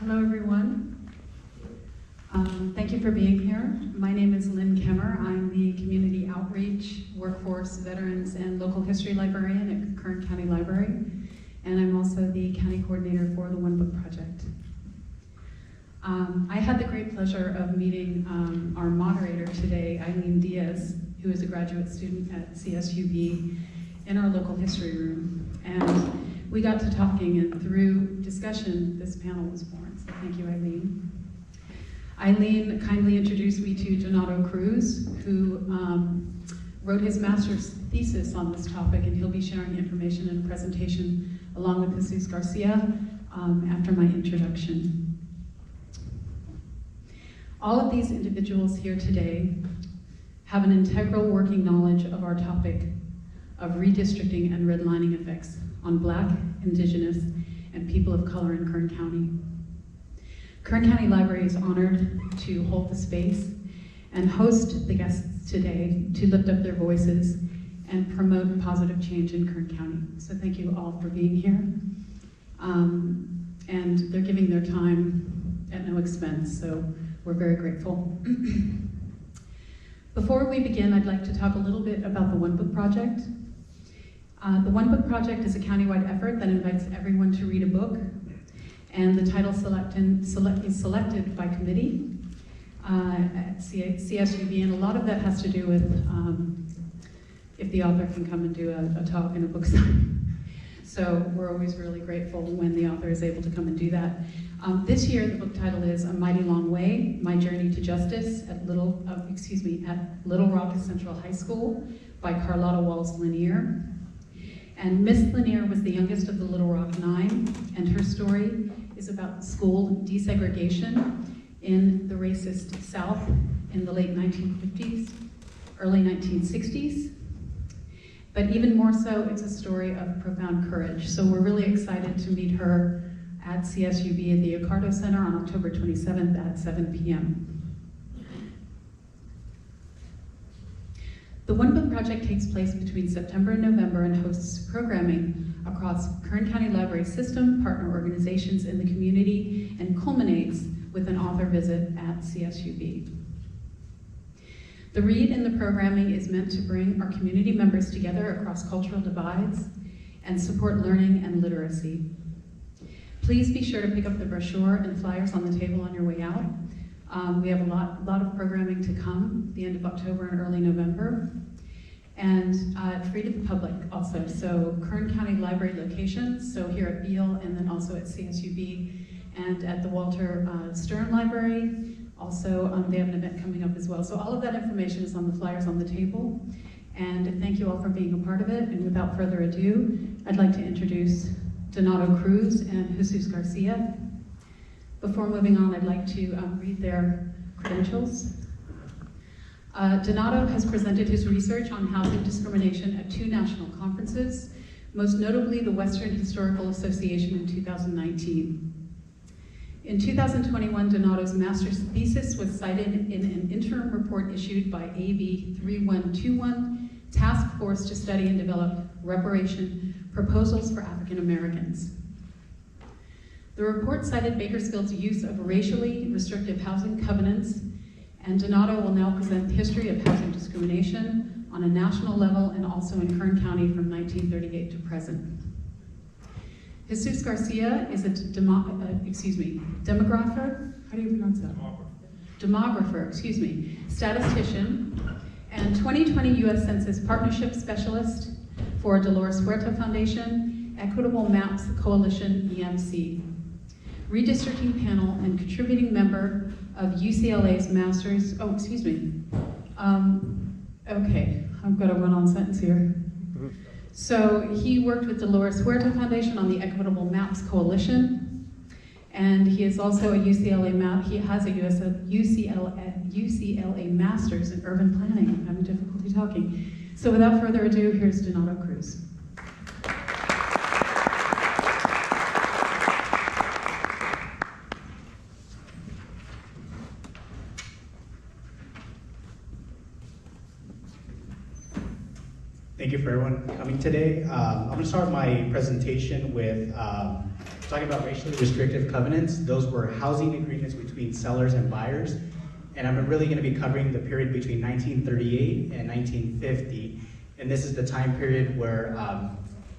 Hello, everyone. Thank you for being here. My name is Lynn Kemmer. I'm the Community Outreach, Workforce, Veterans, and Local History Librarian at Kern County Library, and I'm also the County Coordinator for the One Book Project. I had the great pleasure of meeting our moderator today, Eileen Diaz, who is a graduate student at CSUB in our local history room. And we got to talking, and through discussion, this panel was born. So thank you, Eileen. Eileen kindly introduced me to Donato Cruz, who wrote his master's thesis on this topic, and he'll be sharing information in a presentation along with Jesus Garcia after my introduction. All of these individuals here today have an integral working knowledge of our topic of redistricting and redlining effects on Black, Indigenous, and people of color in Kern County. Kern County Library is honored to hold the space and host the guests today to lift up their voices and promote positive change in Kern County. So thank you all for being here. And they're giving their time at no expense, so we're very grateful. Before we begin, I'd like to talk a little bit about the One Book Project. The One Book Project is a countywide effort that invites everyone to read a book, and the title is selected by committee at CSUB, and a lot of that has to do with if the author can come and do a talk in a book signing. So we're always really grateful when the author is able to come and do that. This year, the book title is A Mighty Long Way, My Journey to Justice at Little Rock Central High School by Carlotta Walls Lanier. And Miss Lanier was the youngest of the Little Rock Nine, and her story is about school desegregation in the racist South in the late 1950s, early 1960s. But even more so, it's a story of profound courage. So we're really excited to meet her at CSUB at the Accardo Center on October 27th at 7 p.m. The One Book Project takes place between September and November and hosts programming across Kern County Library system, partner organizations in the community, and culminates with an author visit at CSUB. The read in the programming is meant to bring our community members together across cultural divides and support learning and literacy. Please be sure to pick up the brochure and flyers on the table on your way out. We have a lot of programming to come at the end of October and early November. And free to the public also. So Kern County Library locations, so here at Beale and then also at CSUB and at the Walter Stern Library. Also, they have an event coming up as well. So all of that information is on the flyers on the table. And thank you all for being a part of it. And without further ado, I'd like to introduce Donato Cruz and Jesus Garcia. Before moving on, I'd like to read their credentials. Donato has presented his research on housing discrimination at 2 national conferences, most notably the Western Historical Association in 2019. In 2021, Donato's master's thesis was cited in an interim report issued by AB 3121, Task Force to Study and Develop Reparation Proposals for African Americans. The report cited Bakersfield's use of racially restrictive housing covenants, and Donato will now present the history of housing discrimination on a national level and also in Kern County from 1938 to present. Jesus Garcia is a demographer, how do you pronounce that? Demographer, statistician, and 2020 U.S. Census Partnership Specialist for Dolores Huerta Foundation, Equitable Maps Coalition, EMC. Redistricting panel and contributing member of UCLA's Masters, okay, I've got a run-on sentence here. So he worked with Dolores Huerta Foundation on the Equitable Maps Coalition, and he is also a he has a UCLA Masters in Urban Planning. I'm having difficulty talking. So without further ado, here's Donato Cruz. Thank you for everyone coming today. I'm going to start my presentation with talking about racially restrictive covenants, those were housing agreements between sellers and buyers. And I'm really going to be covering the period between 1938 and 1950. And this is the time period where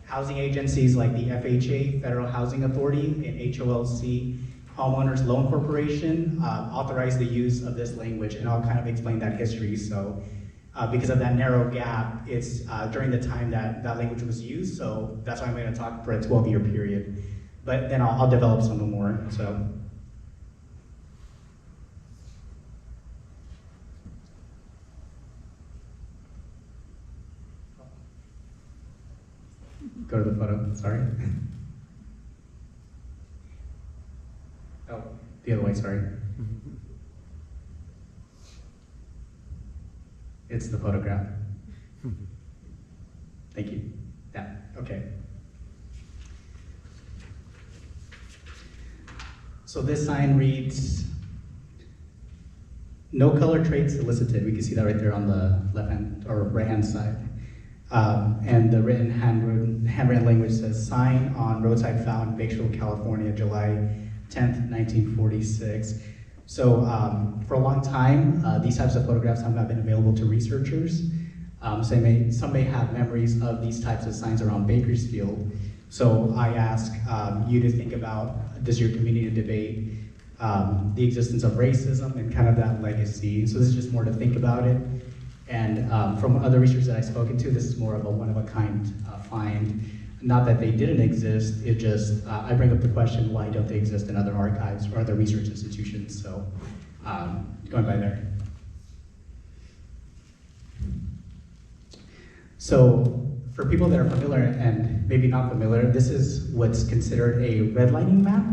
housing agencies like the FHA, Federal Housing Authority, and HOLC, Homeowners Loan Corporation, authorized the use of this language, and I'll kind of explain that history. So because of that narrow gap, it's during the time that that language was used, so that's why I'm going to talk for a 12-year period. But then I'll develop some more, so. Go to the photo, sorry. Oh, the other way, sorry. It's the photograph. Thank you. Yeah, okay. So this sign reads, "No color trade solicited." We can see that right there on the left-hand or right-hand side. And the handwritten language says, "Sign on roadside found, Bakersfield, California, July 10th, 1946. So for a long time, these types of photographs have not been available to researchers. Some may have memories of these types of signs around Bakersfield. So I ask you to think about, does your community debate the existence of racism and kind of that legacy? So this is just more to think about it. And from other research that I've spoken to, this is more of a one-of-a-kind find. Not that they didn't exist, it just, I bring up the question, why don't they exist in other archives or other research institutions? So going by there. So for people that are familiar and maybe not familiar, this is what's considered a redlining map.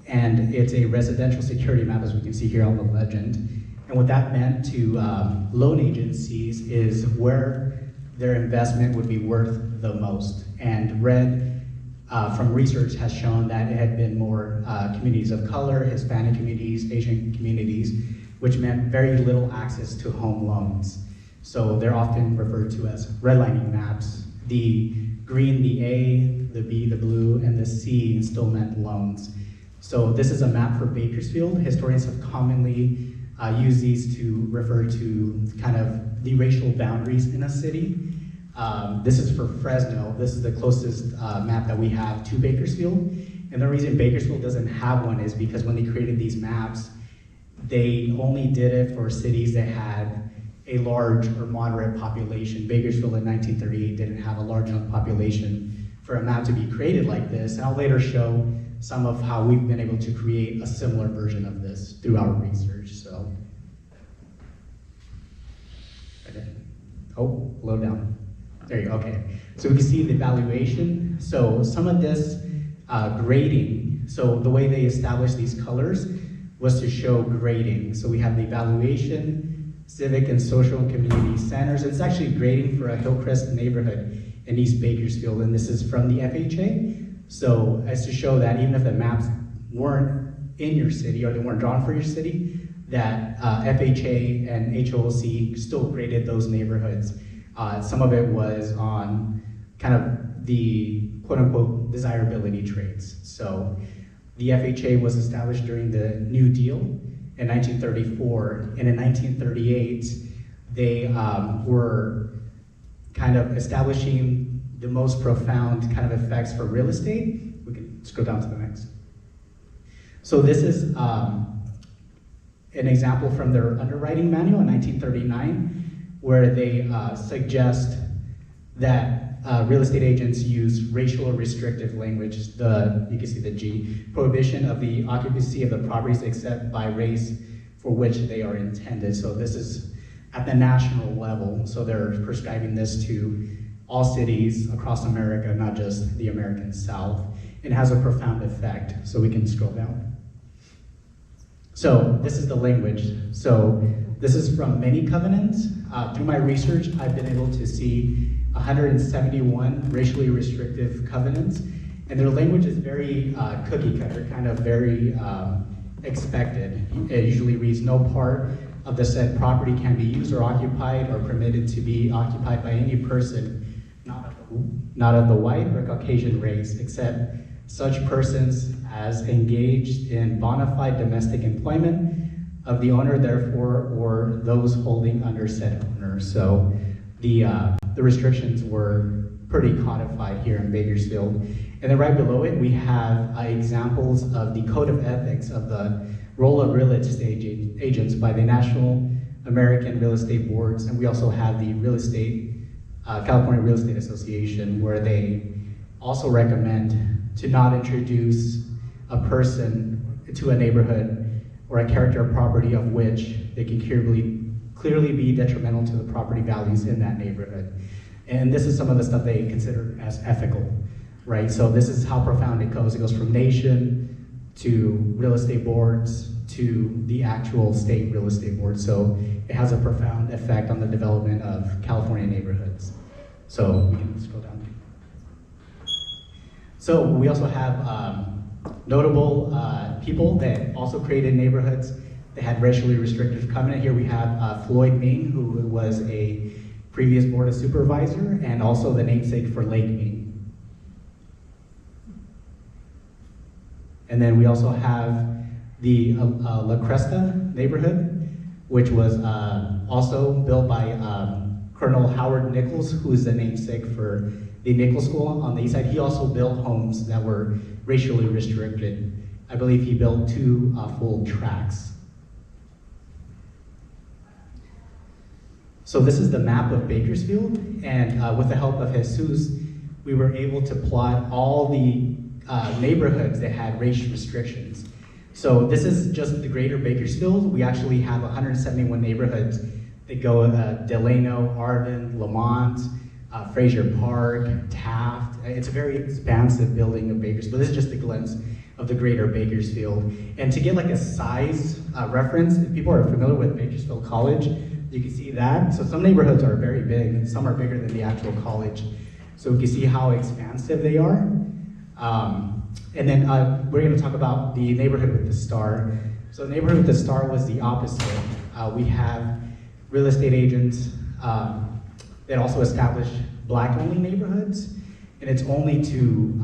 And it's a residential security map, as we can see here on the legend. And what that meant to loan agencies is where their investment would be worth the most. And red, from research, has shown that it had been more communities of color, Hispanic communities, Asian communities, which meant very little access to home loans. So they're often referred to as redlining maps. The green, the A, the B, the blue, and the C still meant loans. So this is a map for Bakersfield. Historians have commonly used these to refer to kind of the racial boundaries in a city. This is for Fresno. This is the closest map that we have to Bakersfield. And the reason Bakersfield doesn't have one is because when they created these maps, they only did it for cities that had a large or moderate population. Bakersfield in 1938 didn't have a large enough population for a map to be created like this. And I'll later show some of how we've been able to create a similar version of this through our research, so. Okay. Oh, low down. There you go, okay. So we can see the valuation. So some of this grading, so the way they established these colors was to show grading. So we have the valuation, civic and social and community centers. It's actually grading for a Hillcrest neighborhood in East Bakersfield, and this is from the FHA. So as to show that even if the maps weren't in your city or they weren't drawn for your city, that FHA and HOLC still graded those neighborhoods. Some of it was on kind of the quote-unquote desirability traits. So the FHA was established during the New Deal in 1934, and in 1938, they were kind of establishing the most profound kind of effects for real estate. We can scroll down to the next. So this is an example from their underwriting manual in 1939, where they suggest that real estate agents use racial or restrictive language. You can see the G, prohibition of the occupancy of the properties except by race for which they are intended. So this is at the national level. So they're prescribing this to all cities across America, not just the American South. It has a profound effect. So we can scroll down. So this is the language. So this is from many covenants. Through my research, I've been able to see 171 racially restrictive covenants, and their language is very cookie cutter, kind of very expected. It usually reads, no part of the said property can be used or occupied or permitted to be occupied by any person not of the white or Caucasian race, except such persons as engaged in bona fide domestic employment of the owner, therefore, or those holding under said owner. So the restrictions were pretty codified here in Bakersfield. And then right below it, we have examples of the code of ethics of the role of real estate agents by the National American Real Estate Boards, and we also have the California Real Estate Association, where they also recommend to not introduce a person to a neighborhood or a character of property of which they can clearly be detrimental to the property values in that neighborhood. And this is some of the stuff they consider as ethical, right? So this is how profound it goes. It goes from nation to real estate boards to the actual state real estate board. So it has a profound effect on the development of California neighborhoods. So we can scroll down. So we also have notable people that also created neighborhoods that had racially restrictive covenant. Here we have Floyd Ming, who was a previous board of supervisor and also the namesake for Lake Ming. And then we also have the La Cresta neighborhood, which was also built by Colonel Howard Nichols, who is the namesake for the Nichols School on the east side. He also built homes that were racially restricted. I believe he built 2 full tracks. So this is the map of Bakersfield, and with the help of Jesus, we were able to plot all the neighborhoods that had race restrictions. So this is just the greater Bakersfield. We actually have 171 neighborhoods that go Delano, Arvin, Lamont, Frazier Park, Taft. It's a very expansive building of Bakersfield. This is just a glimpse of the greater Bakersfield. And to get like a size reference, if people are familiar with Bakersfield College, you can see that. So some neighborhoods are very big, some are bigger than the actual college. So we can see how expansive they are. And then we're gonna talk about the neighborhood with the star. So the neighborhood with the star was the opposite. We have real estate agents that also establish black-only neighborhoods, and it's only to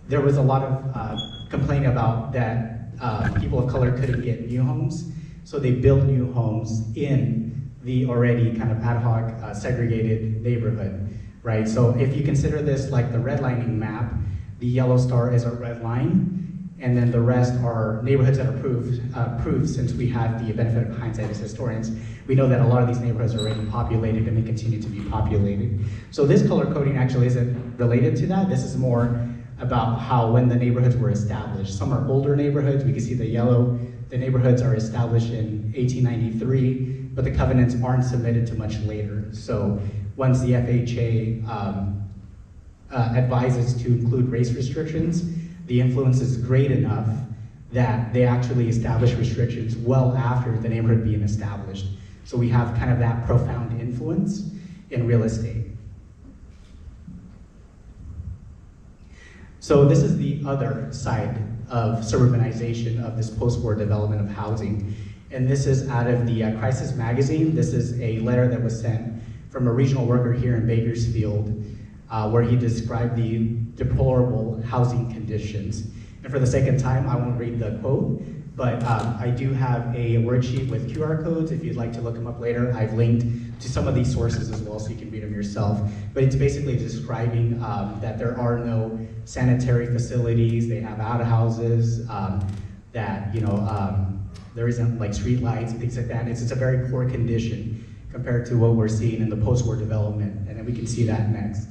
there was a lot of complaint about that people of color couldn't get new homes, so they built new homes in the already kind of ad hoc segregated neighborhood, right? So if you consider this like the redlining map, the yellow star is a red line, and then the rest are neighborhoods that are proved since we have the benefit of hindsight as historians. We know that a lot of these neighborhoods are already populated and they continue to be populated. So this color coding actually isn't related to that. This is more about how when the neighborhoods were established. Some are older neighborhoods. We can see the yellow. The neighborhoods are established in 1893, but the covenants aren't submitted to much later. So once the FHA advises to include race restrictions, the influence is great enough that they actually establish restrictions well after the neighborhood being established. So we have kind of that profound influence in real estate. So this is the other side of suburbanization of this post-war development of housing. And this is out of the Crisis magazine. This is a letter that was sent from a regional worker here in Bakersfield, where he described the deplorable housing conditions. And for the second time, I won't read the quote, but I do have a worksheet with QR codes. If you'd like to look them up later, I've linked to some of these sources as well, so you can read them yourself. But it's basically describing that there are no sanitary facilities, they have outhouses, that there isn't like street lights and things like that. It's a very poor condition compared to what we're seeing in the post-war development, and then we can see that next.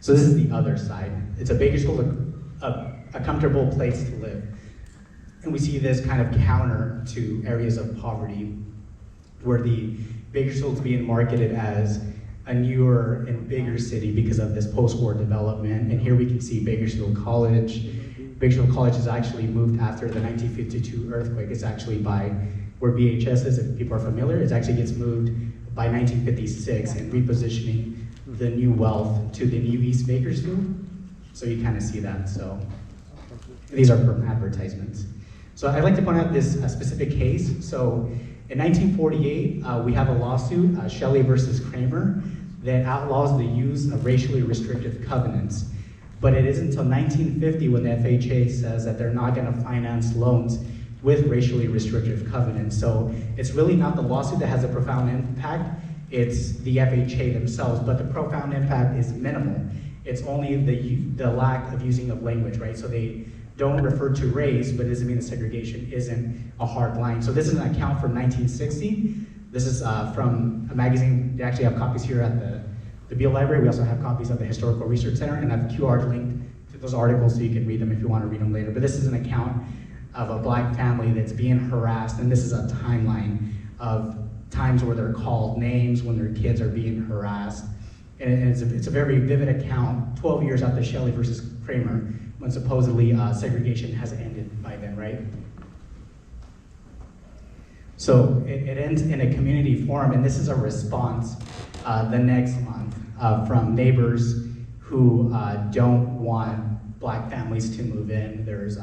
So this is the other side. It's a Bakersfield, a comfortable place to live. And we see this kind of counter to areas of poverty where the Bakersfield's being marketed as a newer and bigger city because of this post-war development. And here we can see Bakersfield College. Bakersfield College is actually moved after the 1952 earthquake. It's actually by where BHS is, if people are familiar. It actually gets moved by 1956 and repositioning the new wealth to the new East Bakersfield. So you kind of see that. So these are from advertisements. So I'd like to point out this specific case. So in 1948, we have a lawsuit, Shelley versus Kramer. that outlaws the use of racially restrictive covenants. But it isn't until 1950 when the FHA says that they're not going to finance loans with racially restrictive covenants. So it's really not the lawsuit that has a profound impact, it's the FHA themselves, but the profound impact is minimal. It's only the lack of using of language, right? So they don't refer to race, but it doesn't mean that segregation isn't a hard line. So this is an account from 1960. This is from a magazine. They actually have copies here at the Beale Library. We also have copies at the Historical Research Center, and I have QRs linked to those articles so you can read them if you want to read them later. But this is an account of a black family that's being harassed, and this is a timeline of times where they're called names when their kids are being harassed. And it's a very vivid account, 12 years after Shelley versus Kramer, when supposedly segregation has ended by then, right? So it ends in a community forum, and this is a response the next month from neighbors who don't want black families to move in. There's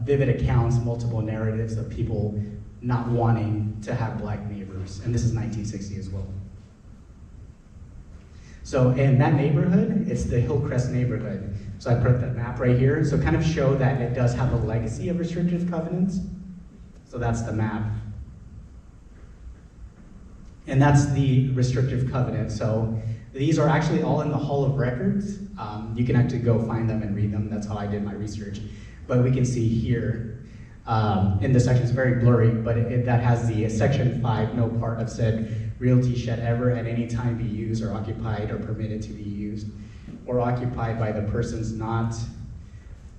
vivid accounts, multiple narratives of people not wanting to have black neighbors, and this is 1960 as well. So in that neighborhood, it's the Hillcrest neighborhood. So I put that map right here, so kind of show that it does have a legacy of restrictive covenants. So that's the map. And that's the restrictive covenant. So these are actually all in the Hall of Records. You can actually go find them and read them. That's how I did my research. But we can see here, in the section, it's very blurry, but that has the section 5, no part of said realty shed ever at any time be used or occupied or permitted to be used or occupied by the persons not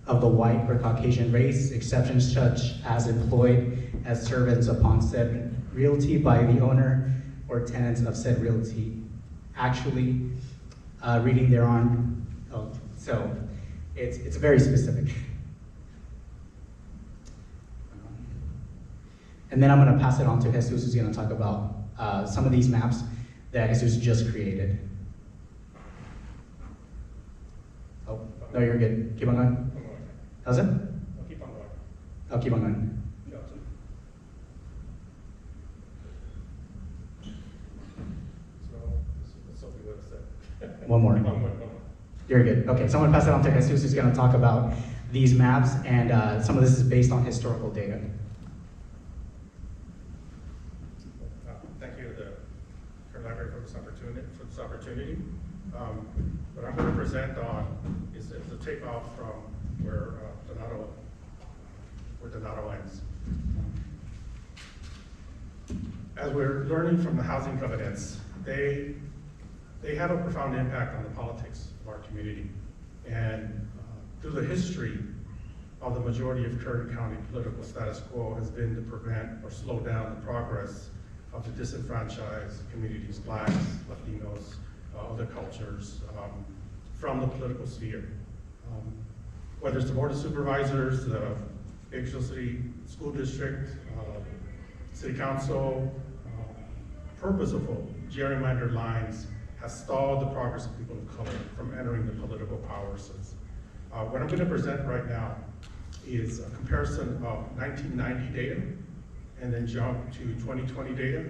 of the white or Caucasian race, exceptions such as employed as servants upon said realty by the owner or tenants of said realty. Actually, reading thereon, so it's very specific. And then I'm going to pass it on to Jesus, who's going to talk about some of these maps that Jesus just created. Oh, no, you're good. Keep on going. How's it? I'll keep on going. I'll keep on going. One more. You're good. Okay, so I'm going to pass it on to Jesus, who's going to talk about these maps, and some of this is based on historical data. Thank you to the Kern Library for this opportunity. What I'm going to present on is the takeoff from where Donato ends. As we're learning from the housing covenants, they have a profound impact on the politics of our community. And through the history of the majority of Kern County political status quo has been to prevent or slow down the progress of the disenfranchised communities, Blacks, Latinos, other cultures, from the political sphere. Whether it's the Board of Supervisors, the Bakersfield City School District, City Council, purposeful gerrymandered lines has stalled the progress of people of color from entering the political power source. What I'm going to present right now is a comparison of 1990 data and then jump to 2020 data,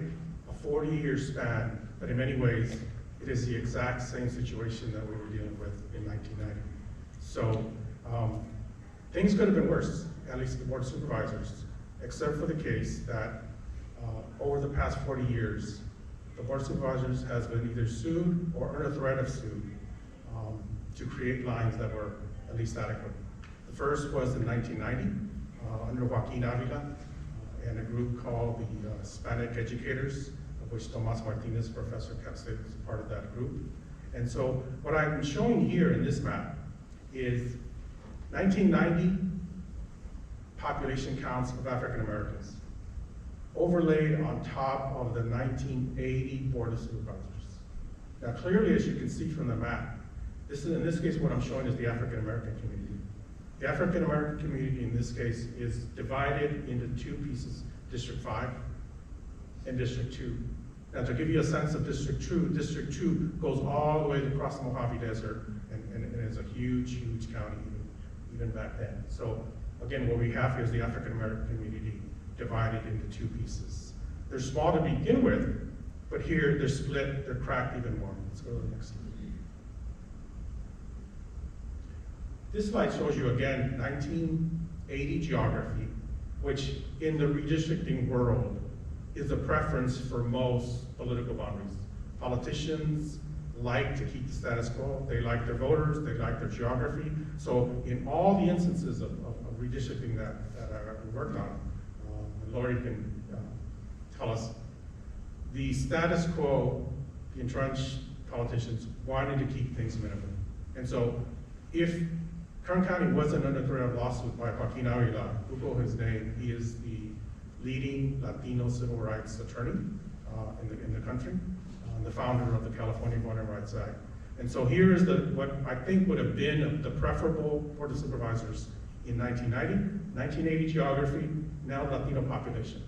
a 40-year span, but in many ways, it is the exact same situation that we were dealing with in 1990. So things could have been worse, at least the Board of Supervisors, except for the case that over the past 40 years, the Board of Supervisors has been either sued or under threat of suit to create lines that were at least adequate. The first was in 1990 under Joaquin Avila and a group called the Hispanic Educators, of which Tomas Martinez, Professor Capsted, was a part of that group. And so what I'm showing here in this map is 1990 population counts of African Americans, overlaid on top of the 1980 Board of Supervisors. Now clearly, as you can see from the map, in this case what I'm showing is the African American community. The African American community in this case is divided into two pieces, District 5 and District 2. Now to give you a sense of District 2 goes all the way across the Mojave Desert and is a huge, huge county even back then. So again, what we have here is the African American community divided into two pieces. They're small to begin with, But here, they're split, they're cracked even more. Let's go to the next slide. This slide shows you, again, 1980 geography, which in the redistricting world is a preference for most political boundaries. Politicians like to keep the status quo. They like their voters, they like their geography. So in all the instances of redistricting that we worked on, Lori can tell us, the status quo, the entrenched politicians wanted to keep things minimum. And so if Kern County wasn't under threat of lawsuit by Joaquin Avila, Google his name, he is the leading Latino civil rights attorney in the country, the founder of the California Voting Rights Act. And so here is what I think would have been the preferable Board of Supervisors in 1990, 1980 geography, now Latino population.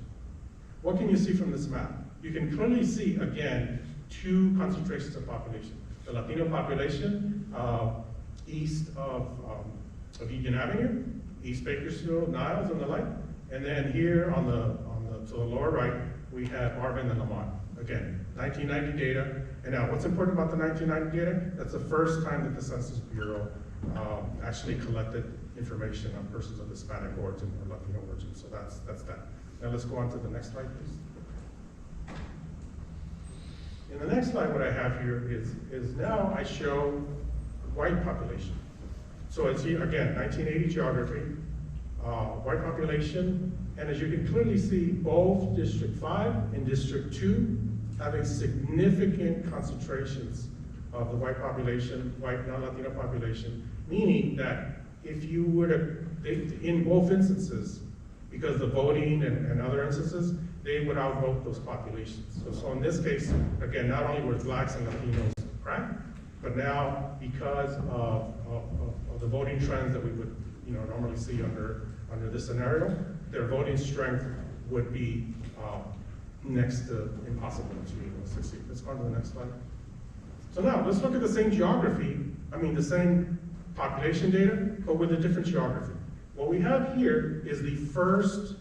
What can you see from this map? You can clearly see, again, two concentrations of population. The Latino population east of Union Avenue, East Bakersfield, Niles, and the like. And then here to the lower right, we have Arvin and Lamont. Again, 1990 data. And now what's important about the 1990 data? That's the first time that the Census Bureau actually collected information on persons of Hispanic origin or Latino origin. So that's that. Now let's go on to the next slide, please. In the next slide, what I have here is now I show white population. So it's here, again, 1980 geography, white population, and as you can clearly see, both District 5 and District 2 having significant concentrations of the white population, white non-Latino population, meaning that if you were to, in both instances, because the voting and other instances, they would outvote those populations. So in this case, again, not only were blacks and Latinos cracked, but now because of the voting trends that we would normally see under this scenario, their voting strength would be next to impossible to succeed. Let's go on to the next slide. So now let's look at the same geography, the same population data, but with a different geography. What we have here is the first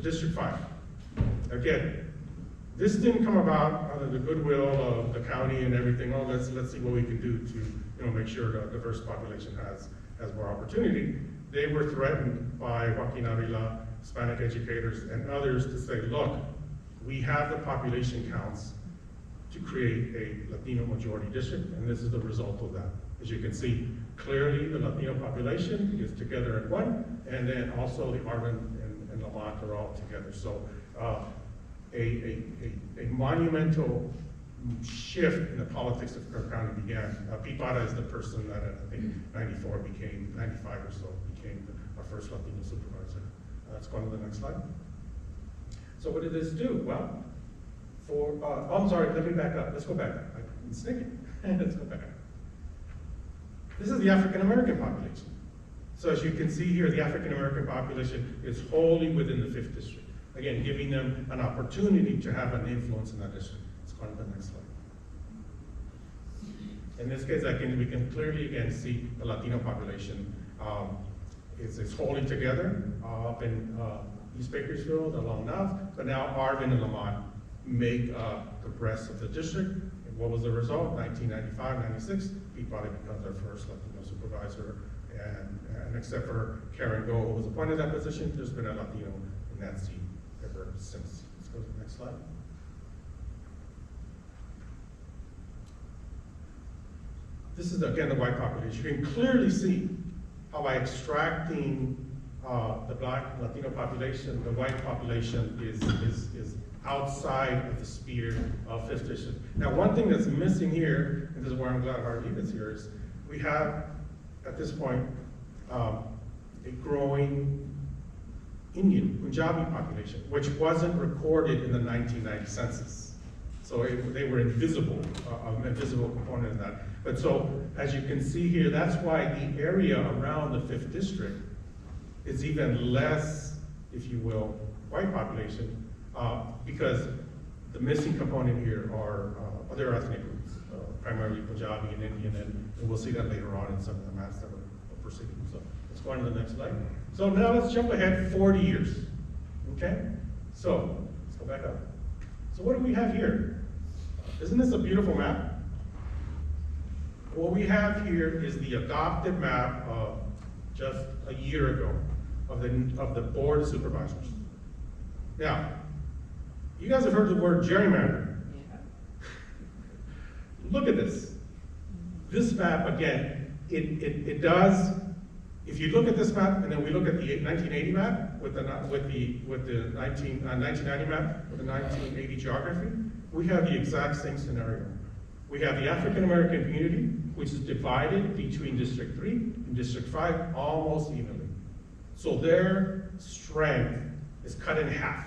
District 5. Again, this didn't come about out of the goodwill of the county and everything. Oh, let's see what we can do to make sure the diverse population has more opportunity. They were threatened by Joaquin Avila, Hispanic educators, and others to say, look, we have the population counts to create a Latino majority district, and this is the result of that. As you can see, clearly the Latino population is together at one, and then also the Arvin and Lamont are all together. So a monumental shift in the politics of Kern County began. BIPOC is the person that I think 95 or so, became our first Latino supervisor. Let's go on to the next slide. So what did this do? Well, I'm sorry, let me back up. Let's go back up. I'm sneaking. Let's go back up. This is the African American population. So as you can see here, the African American population is wholly within the 5th district. Again, giving them an opportunity to have an influence in that district. Let's go on to the next slide. In this case, we can clearly again see the Latino population is wholly together up in East Bakersfield, along Nav, but now Arvin and Lamont make the rest of the district. And what was the result? 1995, 96, BIPOC becomes our first Latino supervisor, and except for Kern, who was appointed that position, there's been a Latino in that seat ever since. Let's go to the next slide. This is again the white population. You can clearly see how by extracting the black Latino population, the white population is outside of the sphere of 5th district. Now, one thing that's missing here, and this is where I'm glad Hardeep is here, is we have at this point a growing Indian, Punjabi population, which wasn't recorded in the 1990 census. So they were invisible, an invisible component in that. But so, as you can see here, that's why the area around the 5th district is even less, if you will, white population, because the missing component here are other ethnic groups, primarily Punjabi and Indian, and we'll see that later on in some of the maps that we're proceeding. So let's go on to the next slide. So now let's jump ahead 40 years, okay? So let's go back up. So what do we have here? Isn't this a beautiful map? What we have here is the adopted map of just a year ago of the Board of Supervisors. Now, you guys have heard the word gerrymander. Look at this. This map, again, it does, if you look at this map, and then we look at the 1980 map with the 1990 map with the 1980 geography, we have the exact same scenario. We have the African American community, which is divided between District 3 and District 5 almost evenly. So their strength is cut in half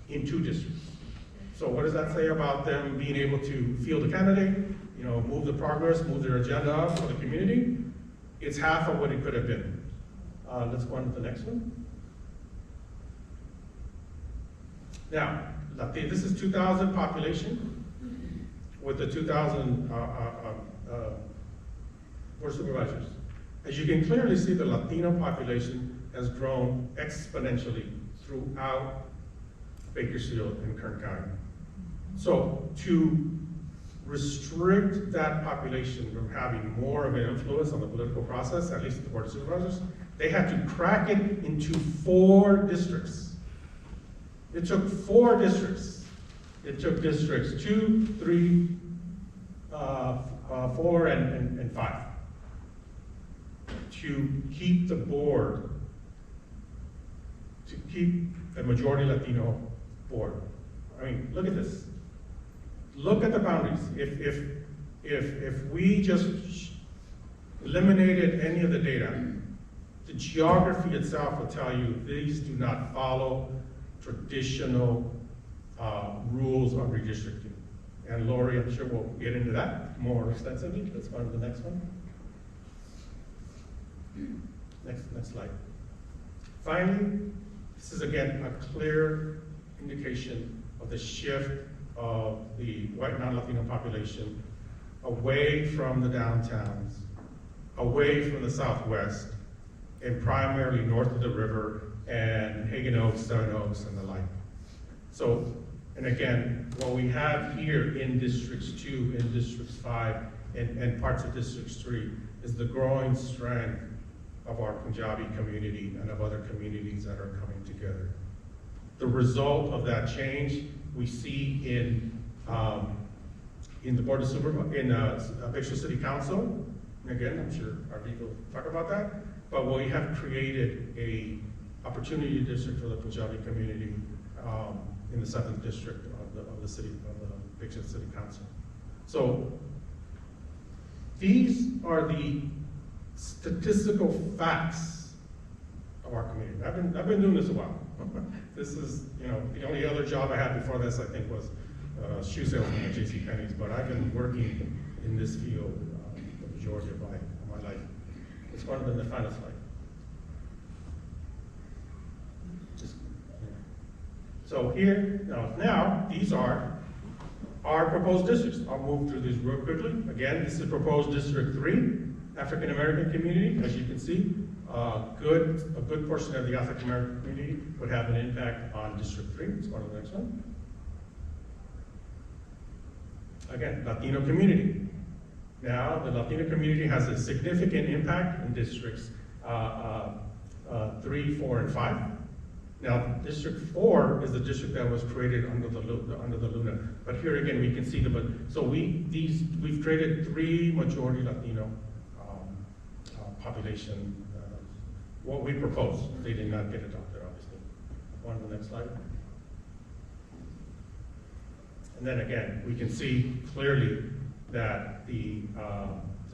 in 2 districts. So what does that say about them being able to field a candidate, move the progress, move their agenda up for the community? It's half of what it could have been. Let's go on to the next one. Now, this is 2,000 population with the 2,000 Board of Supervisors. As you can clearly see, the Latino population has grown exponentially throughout Bakersfield and Kern County. So to restrict that population from having more of an influence on the political process, at least the Board of Supervisors, they had to crack it into 4 districts. It took 4 districts. It took districts 2, 3, 4, and 5 to keep the board, to keep a majority Latino board. I mean, look at this. Look at the boundaries. If we just eliminated any of the data, the geography itself will tell you these do not follow traditional rules of redistricting. And Lori, I'm sure we'll get into that more extensively. Let's go on to the next one. Next slide. Finally, this is again a clear indication of the shift of the white non-Latino population away from the downtowns, away from the Southwest, and primarily north of the river and Hagen Oaks, Seven Oaks, and the like. So, and again, what we have here in Districts 2 and Districts 5 and parts of Districts 3 is the growing strength of our Punjabi community and of other communities that are coming together. The result of that change we see in the Board of Supervisors, in Bakersfield City Council. And again, I'm sure our people will talk about that. But we have created a opportunity district for the Punjabi community in the 7th district of the Bakersfield City Council. So these are the statistical facts of our community. I've been doing this a while. This is, the only other job I had before this, I think, was shoe salesman at JCPenney's, but I've been working in this field the majority of my life. Let's go on to the final slide. So here, now, these are our proposed districts. I'll move through these real quickly. Again, this is proposed District 3, African American community. As you can see, a good portion of the African American community would have an impact on District 3. Let's go to the next one. Again, Latino community. Now, the Latino community has a significant impact in Districts 3, 4, and 5. Now, District 4 is the district that was created under the Luna. But here again, we can see so we've created 3 majority Latino population. What we proposed, they did not get adopted, obviously. On to the next slide. And then again, we can see clearly that the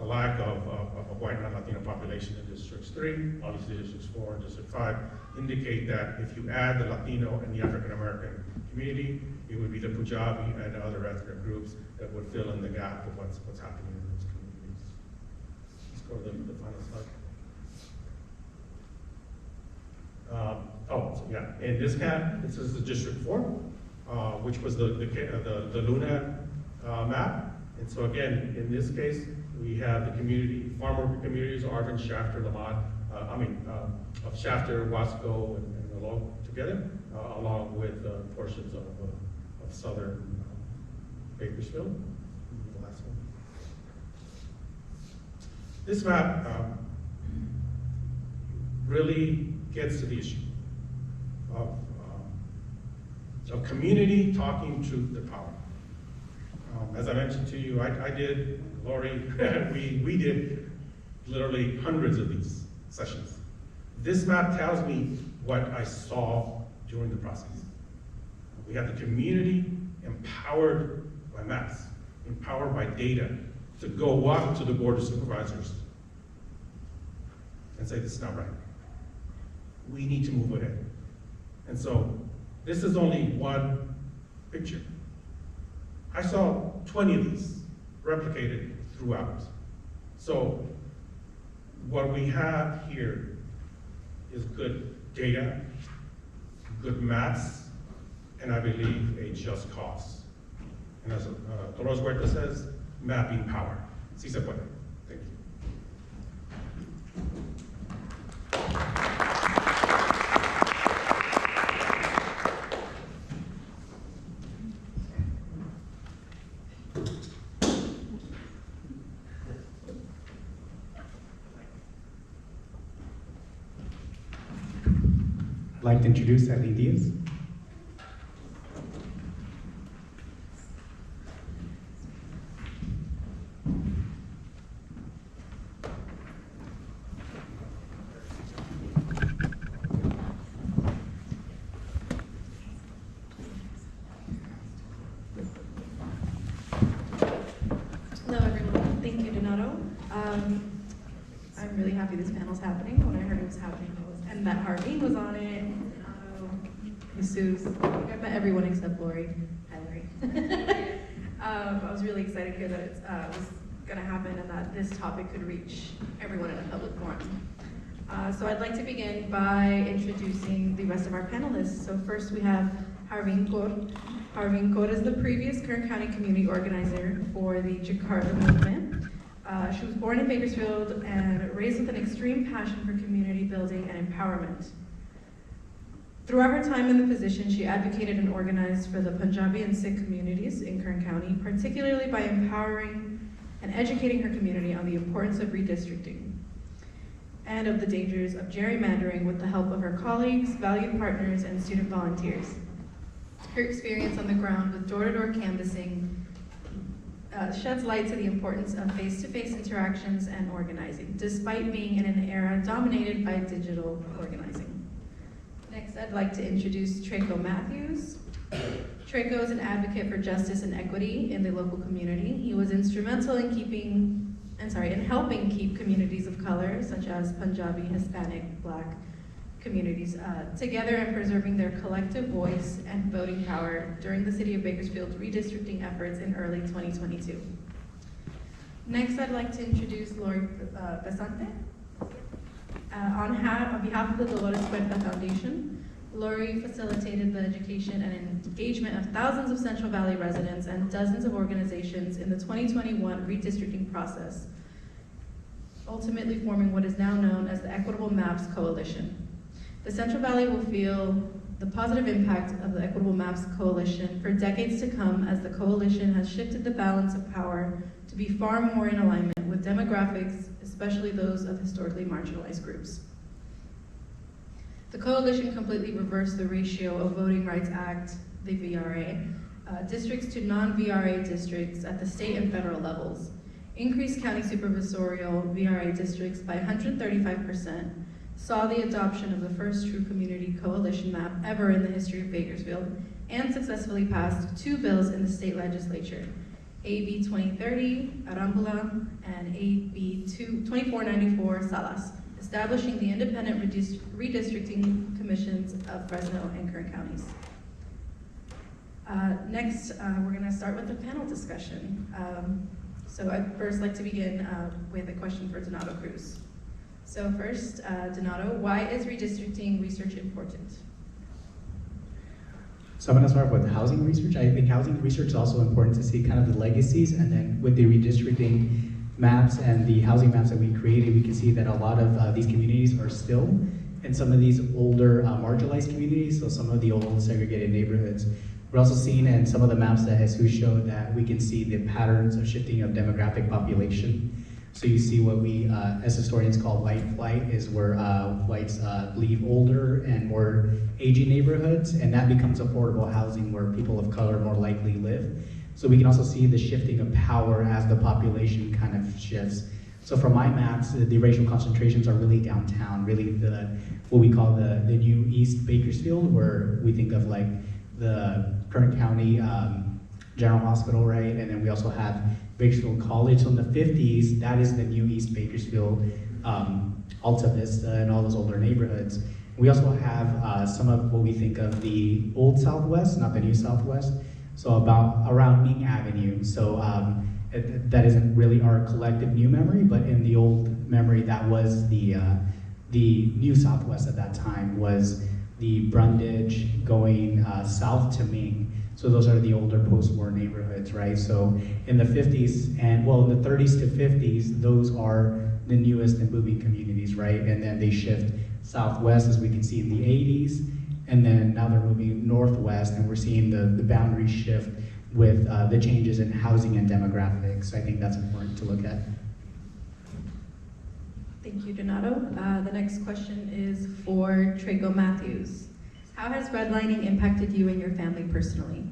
lack of a white non-Latino population in Districts 3, obviously Districts 4 and District 5, indicate that if you add the Latino and the African American community, it would be the Punjabi and other ethnic groups that would fill in the gap of what's happening in those communities. Let's go to the final slide. In this map, this is the District 4, which was the Luna map. And so again, in this case, we have the farm worker communities, Arvin, Shafter, Lamont, of Shafter, Wasco, and Olo together, along with portions of southern Bakersfield. The last one. This map really gets to the issue of community talking truth to power. As I mentioned to you, I did, Lori, we did literally hundreds of these sessions. This map tells me what I saw during the process. We have the community empowered by maps, empowered by data, to go up to the board of supervisors and say, this is not right. We need to move ahead. And so, this is only one picture. I saw 20 of these replicated throughout. So, what we have here is good data, good maps, and I believe a just cause. And as Dolores Huerta says, mapping power. Si se puede. Thank you. I'd like to introduce Eileen Diaz. Hello, everyone. Thank you, Donato. I'm really happy this panel's happening. When I heard it was happening, and that Harvey was on it, Donato, Jesus. I met everyone except Lori. Hi, Lori. I was really excited to hear that it was going to happen and that this topic could reach everyone in a public forum. So I'd like to begin by introducing the rest of our panelists. So first we have Harveen Kaur. Harveen Kaur is the previous Kern County community organizer for the Jakarta movement. She was born in Bakersfield and raised with an extreme passion for community building and empowerment. Throughout her time in the position, she advocated and organized for the Punjabi and Sikh communities in Kern County, particularly by empowering and educating her community on the importance of redistricting and of the dangers of gerrymandering with the help of her colleagues, valued partners, and student volunteers. Her experience on the ground with door-to-door canvassing sheds light to the importance of face-to-face interactions and organizing, despite being in an era dominated by digital organizing. Next, I'd like to introduce Traco Matthews. Traco is an advocate for justice and equity in the local community. He was instrumental in helping keep communities of color, such as Punjabi, Hispanic, Black communities, together and preserving their collective voice and voting power during the City of Bakersfield's redistricting efforts in early 2022. Next, I'd like to introduce Lori Pesante. On behalf of the Dolores Huerta Foundation, Lori facilitated the education and engagement of thousands of Central Valley residents and dozens of organizations in the 2021 redistricting process, ultimately forming what is now known as the Equitable Maps Coalition. The Central Valley will feel the positive impact of the Equitable Maps Coalition for decades to come, as the coalition has shifted the balance of power to be far more in alignment with demographics, especially those of historically marginalized groups. The coalition completely reversed the ratio of Voting Rights Act, the VRA, districts to non-VRA districts at the state and federal levels, increased county supervisorial VRA districts by 135%, saw the adoption of the first true community coalition map ever in the history of Bakersfield, and successfully passed 2 bills in the state legislature, AB 2030, Arambula, and AB 2494, Salas, establishing the independent redistricting commissions of Fresno and Kern counties. Next, we're going to start with the panel discussion. So I'd first like to begin with a question for Donato Cruz. So first, Donato, why is redistricting research important? So I'm going to start with housing research. I think housing research is also important to see kind of the legacies, and then with the redistricting, maps and the housing maps that we created, we can see that a lot of these communities are still in some of these older marginalized communities, so some of the old segregated neighborhoods. We're also seeing in some of the maps that Jesus showed that we can see the patterns of shifting of demographic population. So you see what we, as historians, call white flight, is where whites leave older and more aging neighborhoods, and that becomes affordable housing where people of color more likely live. So we can also see the shifting of power as the population kind of shifts. So from my maps, the racial concentrations are really downtown, really what we call the new East Bakersfield, where we think of like the Kern County General Hospital, right? And then we also have Bakersfield College. So in the 50s, that is the new East Bakersfield, Alta Vista, and all those older neighborhoods. We also have some of what we think of the old Southwest, not the new Southwest. So around Ming Avenue. So that isn't really our collective new memory, but in the old memory, that was the new Southwest at that time, was the Brundage going south to Ming. So those are the older post-war neighborhoods, right? So in the 50s, and well, in the 30s to 50s, those are the newest and booming communities, right? And then they shift southwest, as we can see in the 80s, and then now they're moving northwest, and we're seeing the boundaries shift with the changes in housing and demographics. I think that's important to look at. Thank you, Donato. The next question is for Traco Matthews. How has redlining impacted you and your family personally?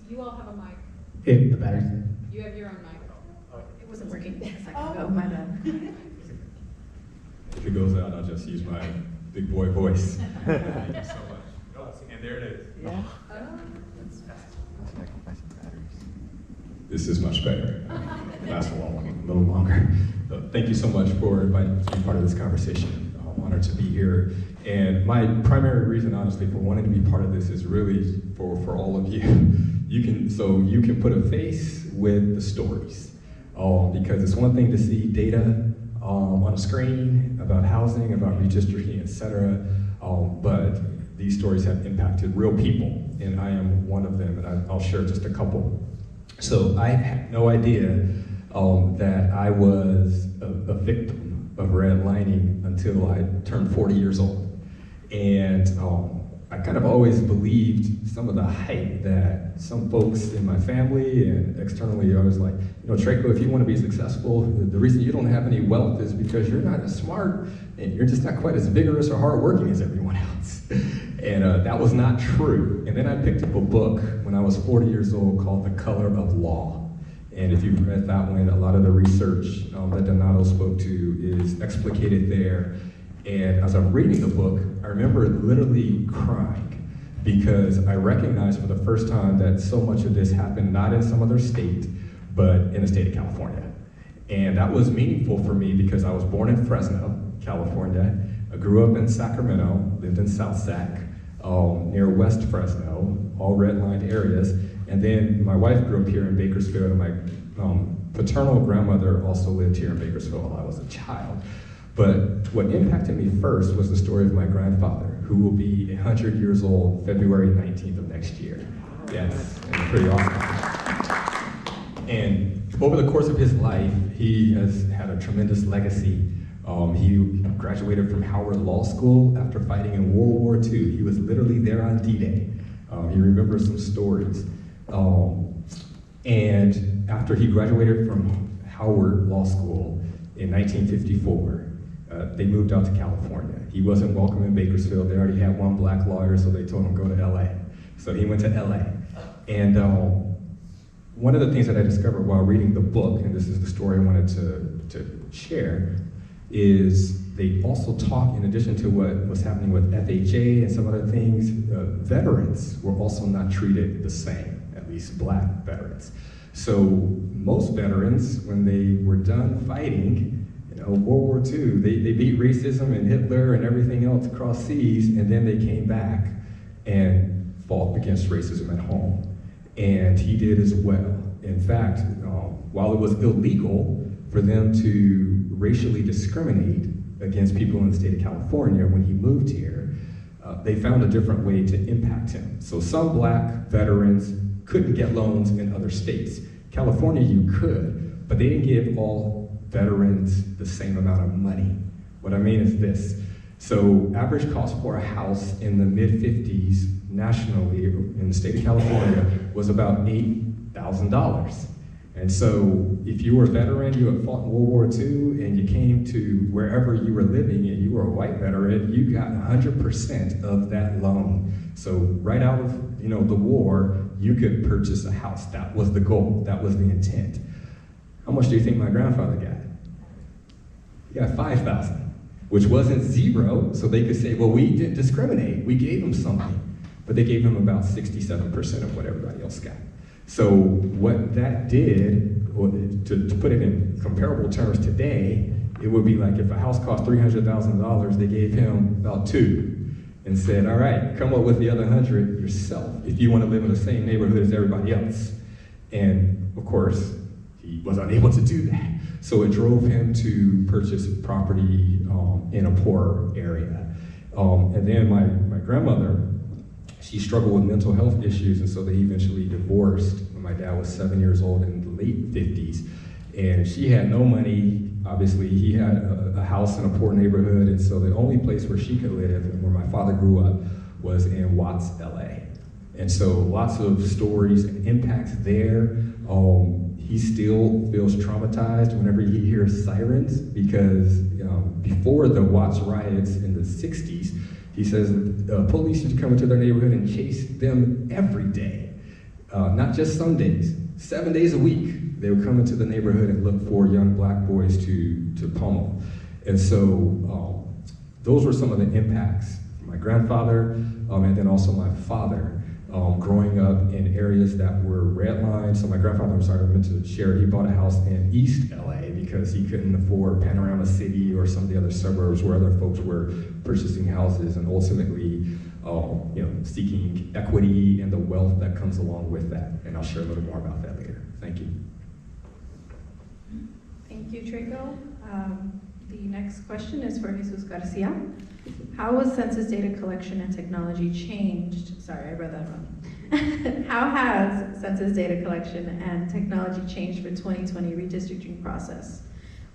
You all have a mic. The battery's dead. You have your own mic. It wasn't working a second ago, my bad. If it goes out, I'll just use my big boy voice. Thank you so much. Oh, and there it is. Yeah. This is much better. Lasts a little longer. So thank you so much for inviting me to be part of this conversation. I'm honored to be here. And my primary reason, honestly, for wanting to be part of this is really for all of you. You can put a face with the stories. Because it's one thing to see data on a screen about housing, about redistricting, et cetera, but these stories have impacted real people, and I am one of them, and I'll share just a couple. So I had no idea that I was a victim of redlining until I turned 40 years old. And I kind of always believed some of the hype that some folks in my family and externally, I was like, Traco, if you want to be successful, the reason you don't have any wealth is because you're not as smart and you're just not quite as vigorous or hardworking as everyone else. And that was not true. And then I picked up a book when I was 40 years old called The Color of Law. And if you've read that one, a lot of the research that Donato spoke to is explicated there. And as I'm reading the book, I remember literally crying because I recognized for the first time that so much of this happened not in some other state, but in the state of California. And that was meaningful for me because I was born in Fresno, California. I grew up in Sacramento, lived in South Sac, near West Fresno, all redlined areas. And then my wife grew up here in Bakersfield, and my paternal grandmother also lived here in Bakersfield while I was a child. But what impacted me first was the story of my grandfather, who will be 100 years old February 19th of next year. Yes, and pretty awesome. And over the course of his life, he has had a tremendous legacy. He graduated from Howard Law School after fighting in World War II. He was literally there on D-Day. He remembers some stories. And after he graduated from Howard Law School in 1954, they moved out to California. He wasn't welcome in Bakersfield. They already had one black lawyer, so they told him go to LA. So he went to LA. And one of the things that I discovered while reading the book, and this is the story I wanted to share, is they also talk, in addition to what was happening with FHA and some other things, veterans were also not treated the same, at least black veterans. So most veterans, when they were done fighting, World War II, they beat racism and Hitler and everything else across seas, and then they came back and fought against racism at home. And he did as well. In fact, while it was illegal for them to racially discriminate against people in the state of California when he moved here, they found a different way to impact him. So some black veterans couldn't get loans in other states. California, you could, but they didn't give all veterans the same amount of money. What I mean is this. So average cost for a house in the mid-50s nationally in the state of California was about $8,000. And so if you were a veteran, you had fought in World War II, and you came to wherever you were living and you were a white veteran, you got 100% of that loan. So right out of the war, you could purchase a house. That was the goal, that was the intent. How much do you think my grandfather got? He got $5,000, which wasn't zero, so they could say, well, we didn't discriminate, we gave him something. But they gave him about 67% of what everybody else got. So what that did, to put it in comparable terms today, it would be like if a house cost $300,000, they gave him about $2,000 and said, all right, come up with the other 100 yourself if you want to live in the same neighborhood as everybody else. And of course, he was unable to do that. So it drove him to purchase property in a poorer area. And then my grandmother, she struggled with mental health issues, and so they eventually divorced when my dad was 7 years old in the late 50s. And she had no money. Obviously, he had a house in a poor neighborhood, and so the only place where she could live and where my father grew up was in Watts, LA. And so lots of stories and impacts there. He still feels traumatized whenever he hears sirens because before the Watts riots in the 60s, he says police used to come into their neighborhood and chase them every day. Not just some days, 7 days a week. They would come into the neighborhood and look for young black boys to pummel. And so those were some of the impacts from my grandfather and then also my father. Growing up in areas that were redlined. So my grandfather, I meant to share, he bought a house in East LA because he couldn't afford Panorama City or some of the other suburbs where other folks were purchasing houses and ultimately seeking equity and the wealth that comes along with that. And I'll share a little more about that later. Thank you. Thank you, Trico. The next question is for Jesus Garcia. How was census data collection and technology changed? Sorry, I read that wrong. How has census data collection and technology changed for 2020 redistricting process?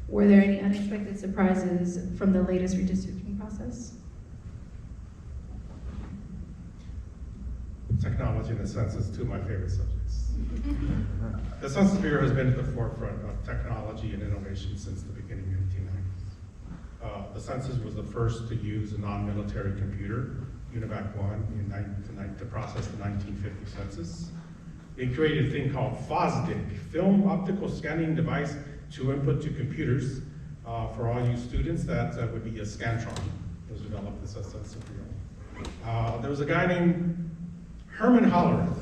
Were there any unexpected surprises from the latest redistricting process? Technology and the census, two of my favorite subjects. The Census Bureau has been at the forefront of technology and innovation since the beginning of the 1890s. The census was the first to use a non-military computer, UNIVAC 1, to process the 1950 census. It created a thing called FOSDIC, Film Optical Scanning Device to Input to Computers. For all you students, that would be a Scantron. It was developed at the Census Bureau. There was a guy named Herman Hollerith,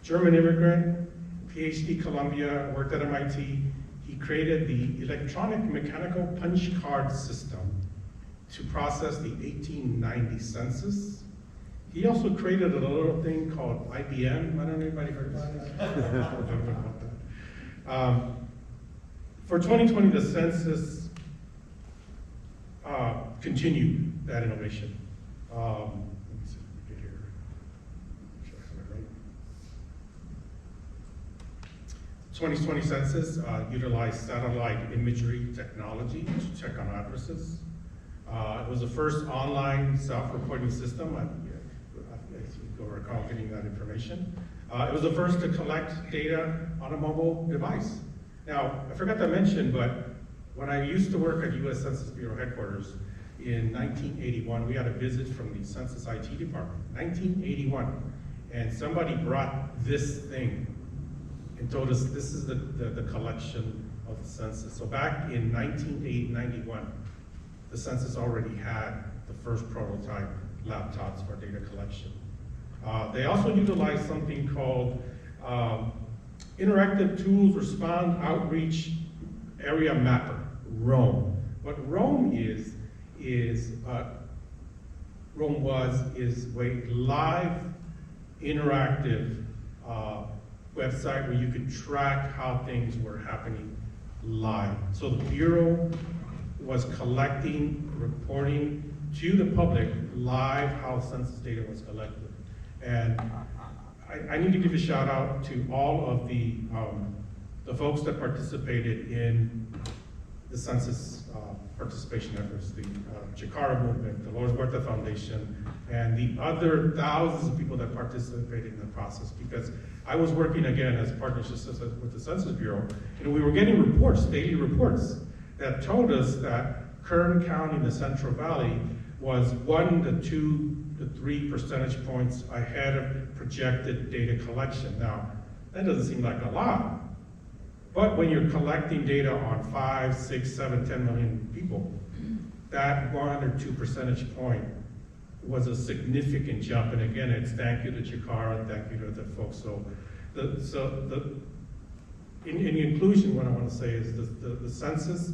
German immigrant, PhD, Columbia, worked at MIT. He created the electronic mechanical punch card system to process the 1890 census. He also created a little thing called IBM. I don't know if anybody heard about that. For 2020, the census continued that innovation. Let me see if we get here. Make sure I have it right. 2020 census utilized satellite imagery technology to check on addresses. It was the first online self-reporting system. I recall getting that information. It was the first to collect data on a mobile device. Now, I forgot to mention, but when I used to work at U.S. Census Bureau headquarters in 1981, we had a visit from the Census IT department, 1981, and somebody brought this thing and told us this is the collection of the census. So back in 1991, the census already had the first prototype laptops for data collection. They also utilized something called Interactive Tools Respond Outreach Area Mapper, ROAM. What ROAM is a live interactive website where you could track how things were happening live. So the Bureau was collecting, reporting to the public live how census data was collected. And I need to give a shout out to all of the the folks that participated in the census participation efforts, the Chikara movement, the Lourdes Huerta Foundation, and the other thousands of people that participated in the process. Because I was working again as partnership assistant with the Census Bureau, and we were getting reports, daily reports, that told us that Kern County in the Central Valley was 1 to 2 to 3 percentage points ahead of projected data collection. Now, that doesn't seem like a lot, but when you're collecting data on 5, 6, 7, 10 million people, that 1 or 2 percentage point was a significant jump. And again, it's thank you to Chikara, thank you to the folks. In conclusion, what I want to say is the census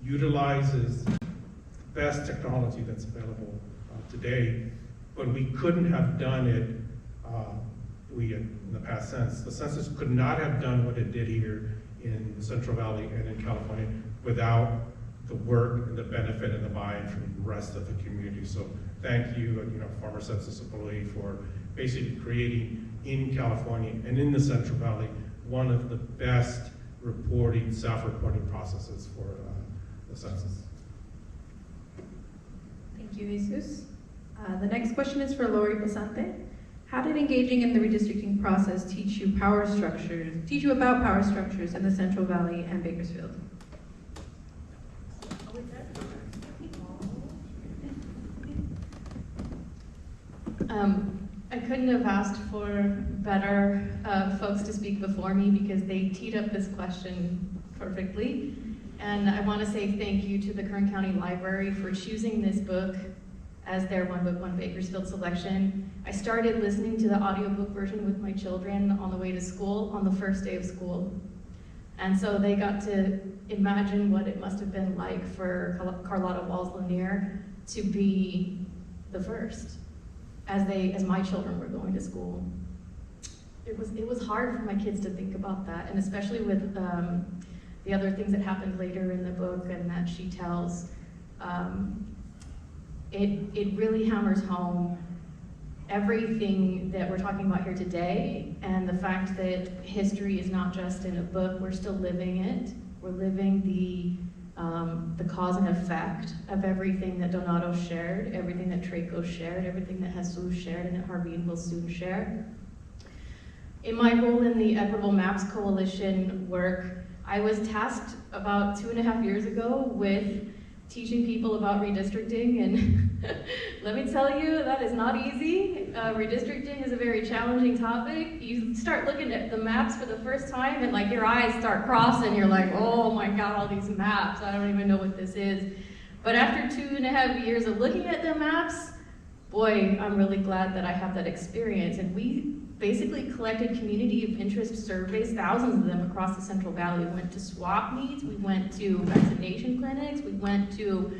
utilizes the best technology that's available today, but we couldn't have done it in the past sense. The census could not have done what it did here in the Central Valley and in California without the work and the benefit and the buy-in from the rest of the community. So thank you, former census employee, for basically creating in California and in the Central Valley one of the best self-reporting processes for the census. Thank you, Jesus. The next question is for Lori Pasante. How did engaging in the redistricting process teach you about power structures in the Central Valley and Bakersfield? I couldn't have asked for better folks to speak before me because they teed up this question perfectly. And I want to say thank you to the Kern County Library for choosing this book as their One Book, One Bakersfield selection. I started listening to the audiobook version with my children on the way to school on the first day of school. And so they got to imagine what it must have been like for Carlotta Walls Lanier to be the first as my children were going to school. It was hard for my kids to think about that, and especially with the other things that happened later in the book and that she tells. It really hammers home everything that we're talking about here today, and the fact that history is not just in a book, we're still living it. We're living the cause and effect of everything that Donato shared, everything that Traco shared, everything that Jesus shared, and that Harveen will soon share. In my role in the Equitable Maps Coalition work, I was tasked about 2.5 years ago with teaching people about redistricting, and let me tell you, that is not easy. Redistricting is a very challenging topic. You start looking at the maps for the first time and like your eyes start crossing, you're like, oh my God, all these maps, I don't even know what this is. But after 2.5 years of looking at the maps, boy, I'm really glad that I have that experience. And we basically collected community of interest surveys, thousands of them across the Central Valley. We went to swap meets, we went to vaccination clinics, we went to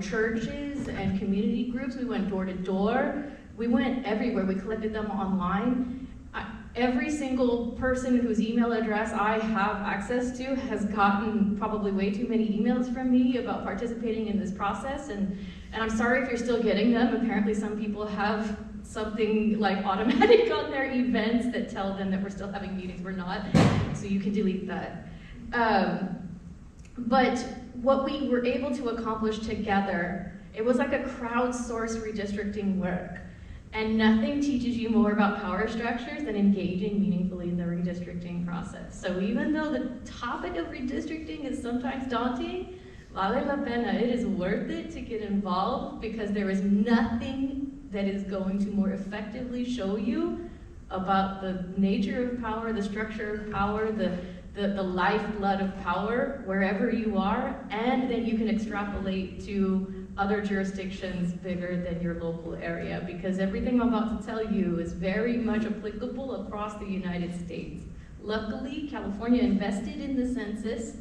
churches and community groups, we went door to door, we went everywhere, we collected them online. Every single person whose email address I have access to has gotten probably way too many emails from me about participating in this process, and I'm sorry if you're still getting them. Apparently some people have something like automatic on their events that tell them that we're still having meetings. We're not, so you can delete that. But what we were able to accomplish together, it was like a crowdsourced redistricting work. And nothing teaches you more about power structures than engaging meaningfully in the redistricting process. So even though the topic of redistricting is sometimes daunting, vale la pena, it is worth it to get involved, because there is nothing that is going to more effectively show you about the nature of power, the structure of power, the lifeblood of power, wherever you are, and then you can extrapolate to other jurisdictions bigger than your local area, because everything I'm about to tell you is very much applicable across the United States. Luckily, California invested in the census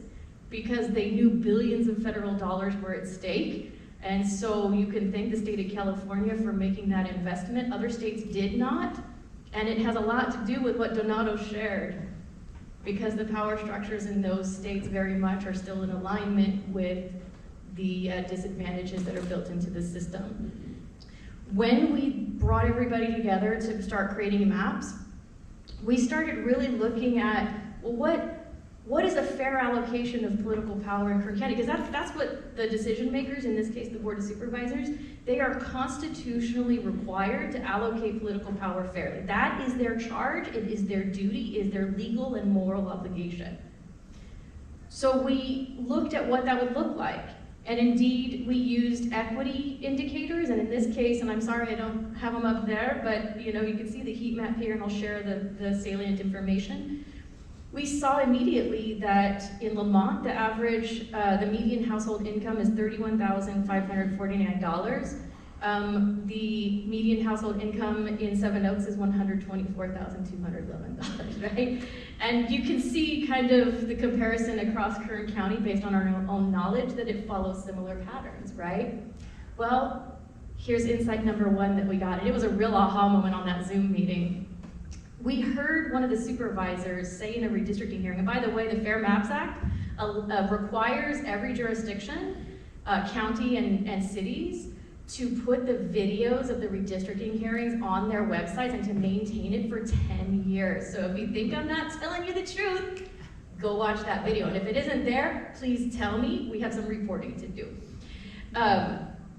because they knew billions of federal dollars were at stake. And so you can thank the state of California for making that investment. Other states did not. And it has a lot to do with what Donato shared, because the power structures in those states very much are still in alignment with the disadvantages that are built into the system. When we brought everybody together to start creating maps, we started really looking at, well, what is a fair allocation of political power in Kern County? Because that's what the decision makers, in this case the Board of Supervisors, they are constitutionally required to allocate political power fairly. That is their charge, it is their duty, it is their legal and moral obligation. So we looked at what that would look like. And indeed, we used equity indicators, and in this case, and I'm sorry I don't have them up there, but you can see the heat map here, and I'll share the salient information. We saw immediately that in Lamont, the average, the median household income is $31,549. The median household income in Seven Oaks is $124,211, right? And you can see kind of the comparison across Kern County based on our own knowledge that it follows similar patterns, right? Well, here's insight number one that we got, and it was a real aha moment on that Zoom meeting. We heard one of the supervisors say in a redistricting hearing, and by the way, the Fair Maps Act requires every jurisdiction, county and cities, to put the videos of the redistricting hearings on their websites and to maintain it for 10 years. So if you think I'm not telling you the truth, go watch that video. And if it isn't there, please tell me. We have some reporting to do.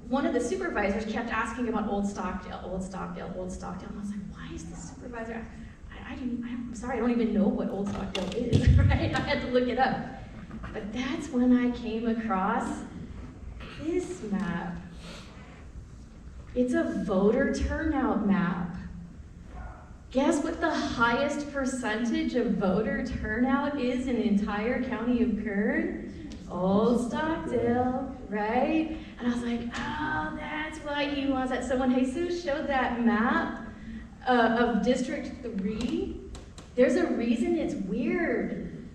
One of the supervisors kept asking about Old Stockdale, Old Stockdale, Old Stockdale. And I was like, why is this supervisor? I'm sorry, I don't even know what Old Stockdale is, right? I had to look it up. But that's when I came across this map. It's a voter turnout map. Guess what the highest percentage of voter turnout is in the entire county of Kern? Old Stockdale, right? And I was like, oh, that's why he wants that. So when Jesus showed that map of District 3, there's a reason it's weird.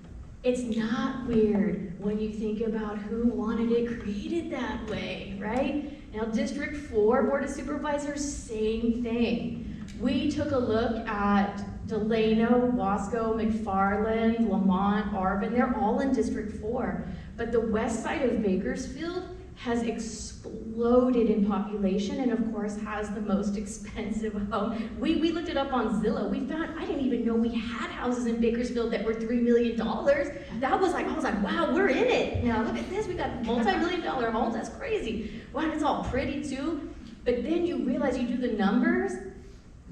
It's not weird when you think about who wanted it created that way, right? Now, District 4, Board of Supervisors, same thing. We took a look at Delano, Wasco, McFarland, Lamont, Arvin. They're all in District 4. But the west side of Bakersfield has exploded in population and, of course, has the most expensive home. We looked it up on Zillow. We found, I didn't even know we had houses in Bakersfield that were $3 million. That was like, I was like, wow, we're in it. Now, look at this. We got multi-million-dollar homes. That's crazy. Wow, it's all pretty, too. But then you realize, you do the numbers,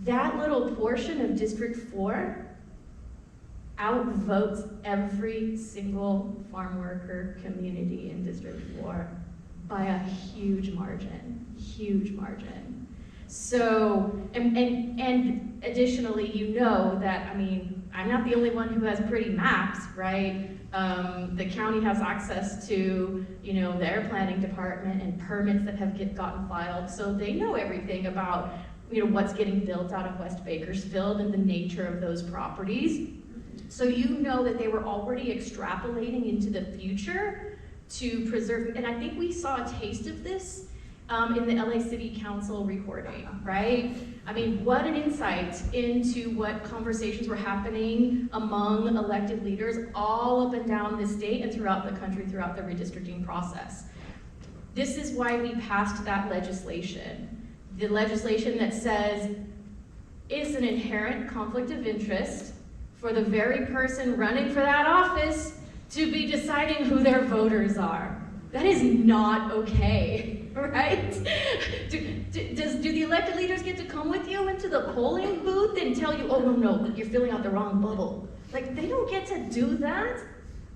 that little portion of District 4 outvotes every single farm worker community in District 4 by a huge margin, huge margin. So, and additionally, you know that, I mean, I'm not the only one who has pretty maps, right? The county has access to, their planning department and permits that have gotten filed, so they know everything about, what's getting built out of West Bakersfield and the nature of those properties. So you know that they were already extrapolating into the future to preserve, and I think we saw a taste of this in the LA City Council recording, right? I mean, what an insight into what conversations were happening among elected leaders all up and down the state and throughout the country, throughout the redistricting process. This is why we passed that legislation. The legislation that says it's an inherent conflict of interest for the very person running for that office to be deciding who their voters are. That is not okay, right? Do the elected leaders get to come with you into the polling booth and tell you, oh, no, you're filling out the wrong bubble? Like, they don't get to do that,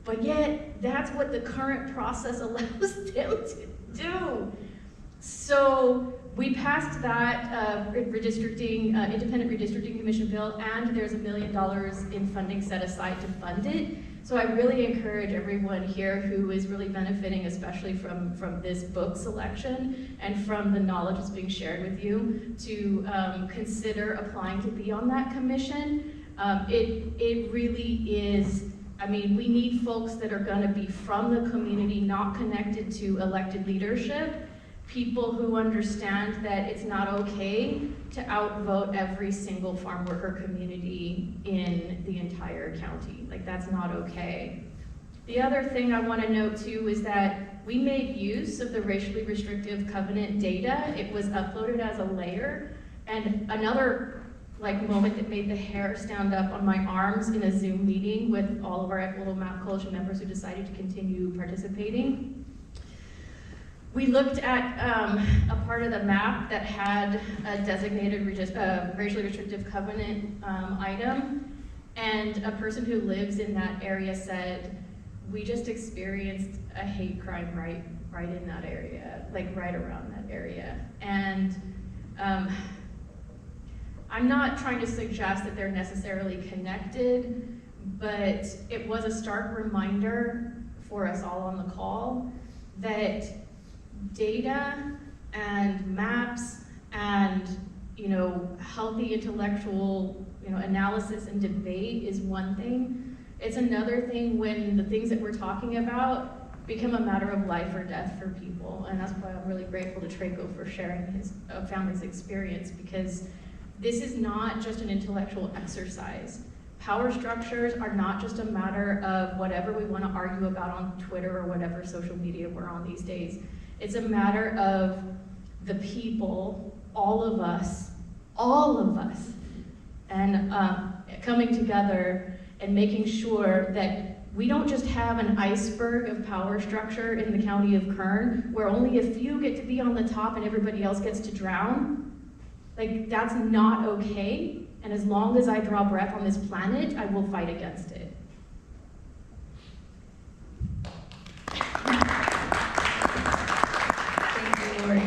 but yet that's what the current process allows them to do. So we passed that redistricting, independent redistricting commission bill, and there's $1 million in funding set aside to fund it. So I really encourage everyone here who is really benefiting, especially from this book selection and from the knowledge that's being shared with you, to consider applying to be on that commission. It really is, I mean, we need folks that are gonna be from the community, not connected to elected leadership, people who understand that it's not okay to outvote every single farm worker community in the entire county. Like, that's not okay. The other thing I want to note too is that we made use of the racially restrictive covenant data. It was uploaded as a layer, and another like moment that made the hair stand up on my arms in a Zoom meeting with all of our Equitable Map Coalition members who decided to continue participating. We looked at a part of the map that had a designated racially restrictive covenant item, and a person who lives in that area said, we just experienced a hate crime right in that area, like right around that area. And I'm not trying to suggest that they're necessarily connected, but it was a stark reminder for us all on the call that data and maps and healthy intellectual analysis and debate is one thing. It's another thing when the things that we're talking about become a matter of life or death for people, and that's why I'm really grateful to Traco for sharing his family's experience, because this is not just an intellectual exercise. Power structures are not just a matter of whatever we want to argue about on Twitter or whatever social media we're on these days. It's a matter of the people, all of us, and coming together and making sure that we don't just have an iceberg of power structure in the county of Kern where only a few get to be on the top and everybody else gets to drown. Like, that's not okay. And as long as I draw breath on this planet, I will fight against it. Lori.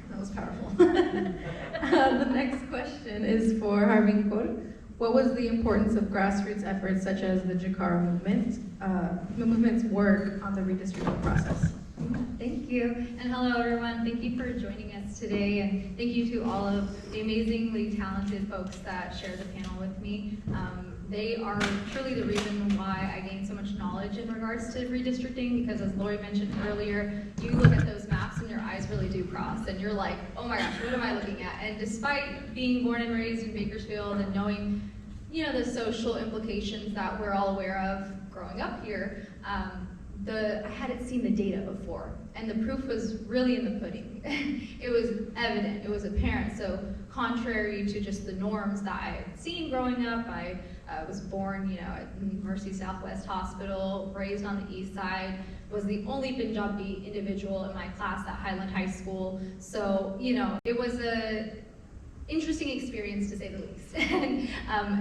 That was powerful. The next question is for Harvin Kaur. What was the importance of grassroots efforts such as the Jakara movement, the movement's work on the redistricting process? Thank you, and hello everyone. Thank you for joining us today, and thank you to all of the amazingly talented folks that shared the panel with me. They are truly the reason why I gained so much knowledge in regards to redistricting, because as Lori mentioned earlier, you look at those maps and your eyes really do cross, and you're like, oh my gosh, what am I looking at? And despite being born and raised in Bakersfield and knowing, the social implications that we're all aware of growing up here, I hadn't seen the data before, and the proof was really in the pudding. It was evident, it was apparent. So contrary to just the norms that I had seen growing up, I was born, at Mercy Southwest Hospital, raised on the east side, was the only Punjabi individual in my class at Highland High School. So, it was a interesting experience to say the least. And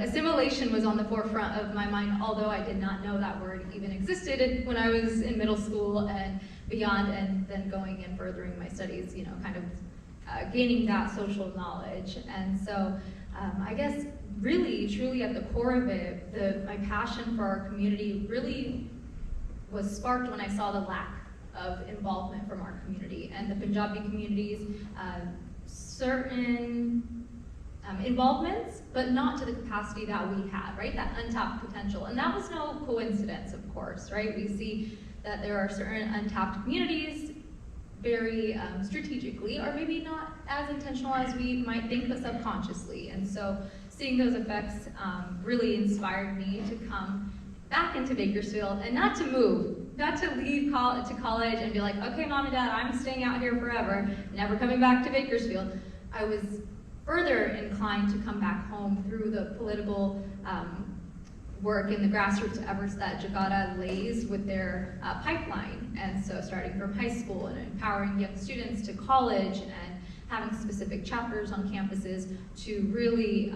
assimilation was on the forefront of my mind, although I did not know that word even existed when I was in middle school and beyond, and then going and furthering my studies, kind of gaining that social knowledge. And so I guess really, truly at the core of it, my passion for our community really was sparked when I saw the lack of involvement from our community and the Punjabi communities. Certain involvements, but not to the capacity that we had, right? That untapped potential. And that was no coincidence, of course, right? We see that there are certain untapped communities very strategically, or maybe not as intentional as we might think, but subconsciously. And so seeing those effects really inspired me to come back into Bakersfield and not to move, not to leave to college and be like, okay, mom and dad, I'm staying out here forever, never coming back to Bakersfield. I was further inclined to come back home through the political work and the grassroots efforts that Jagada lays with their pipeline. And so starting from high school and empowering young students to college and having specific chapters on campuses to really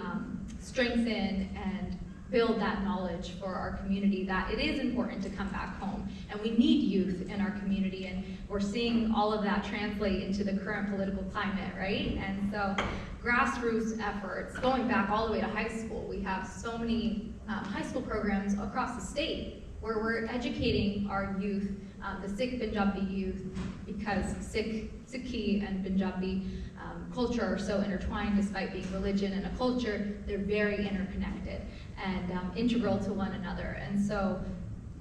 strengthen and build that knowledge for our community, that it is important to come back home. And we need youth in our community, and we're seeing all of that translate into the current political climate, right? And so grassroots efforts, going back all the way to high school, we have so many high school programs across the state where we're educating our youth, the Sikh Punjabi youth, because Sikhi and Punjabi culture are so intertwined. Despite being religion and a culture, they're very interconnected and integral to one another. And so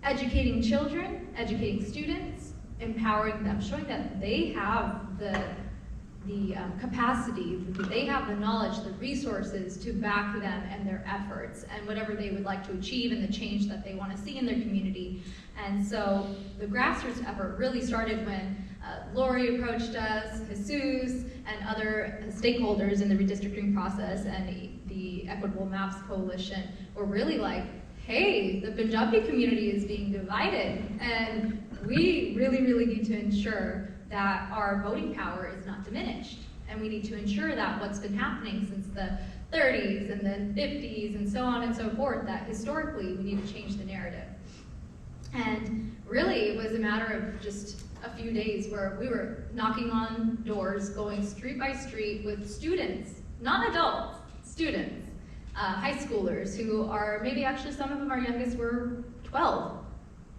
educating children, educating students, empowering them, showing that they have the capacity, they have the knowledge, the resources to back them and their efforts and whatever they would like to achieve and the change that they want to see in their community. And so the grassroots effort really started when Lori approached us, Jesus, and other stakeholders in the redistricting process and the Equitable Maps Coalition were really like, hey, the Punjabi community is being divided, and we really, really need to ensure that our voting power is not diminished. And we need to ensure that what's been happening since the 30s and the 50s and so on and so forth, that historically we need to change the narrative. And really, it was a matter of just a few days where we were knocking on doors, going street by street with students, not adults, students, high schoolers who are, maybe actually some of them, our youngest were 12,